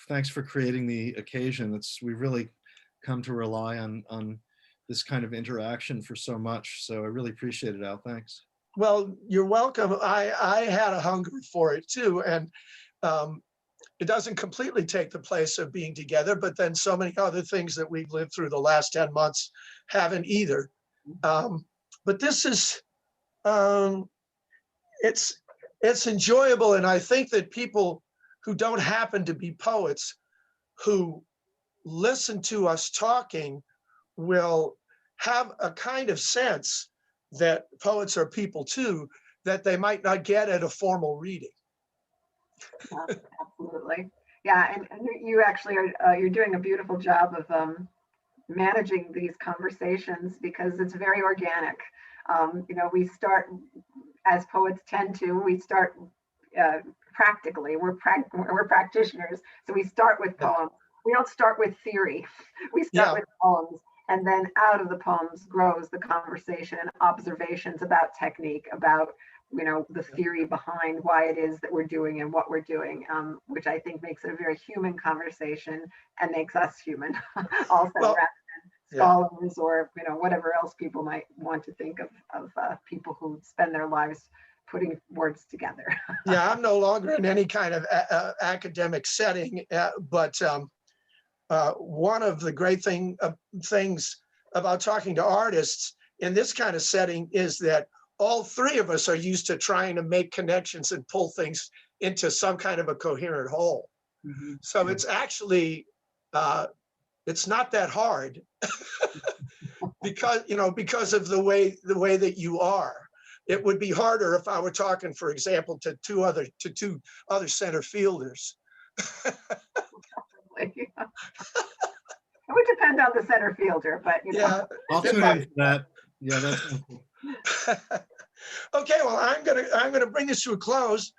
thanks for creating the occasion. We've really come to rely on this kind of interaction for so much. So I really appreciate it, Al. Thanks. Well, you're welcome. I had a hunger for it too. And it doesn't completely take the place of being together, but then so many other things that we've lived through the last 10 months haven't either. But this is, it's enjoyable. And I think that people who don't happen to be poets who listen to us talking will have a kind of sense that poets are people too, that they might not get at a formal reading. Yeah, absolutely. Yeah, and you actually are, you're doing a beautiful job of managing these conversations because it's very organic. You know, we start, as poets tend to, we start practically, we're practitioners. So we start with poems. We don't start with theory. We start with poems. And then out of the poems grows the conversation and observations about technique, about you know, the theory behind why it is that we're doing and what we're doing, which I think makes it a very human conversation and makes us human also, Well, rather than yeah. scholars or, you know, whatever else people might want to think of people who spend their lives putting words together. Yeah, I'm no longer in any kind of academic setting, but one of the great things about talking to artists in this kind of setting is that all three of us are used to trying to make connections and pull things into some kind of a coherent whole. Mhm. So it's actually, it's not that hard because, you know, because of the way that you are. It would be harder if I were talking, for example, to two other center fielders. It would depend on the center fielder, but you know. Yeah. I'll tune in for that. Yeah, that's. Okay, well, I'm gonna bring this to a close.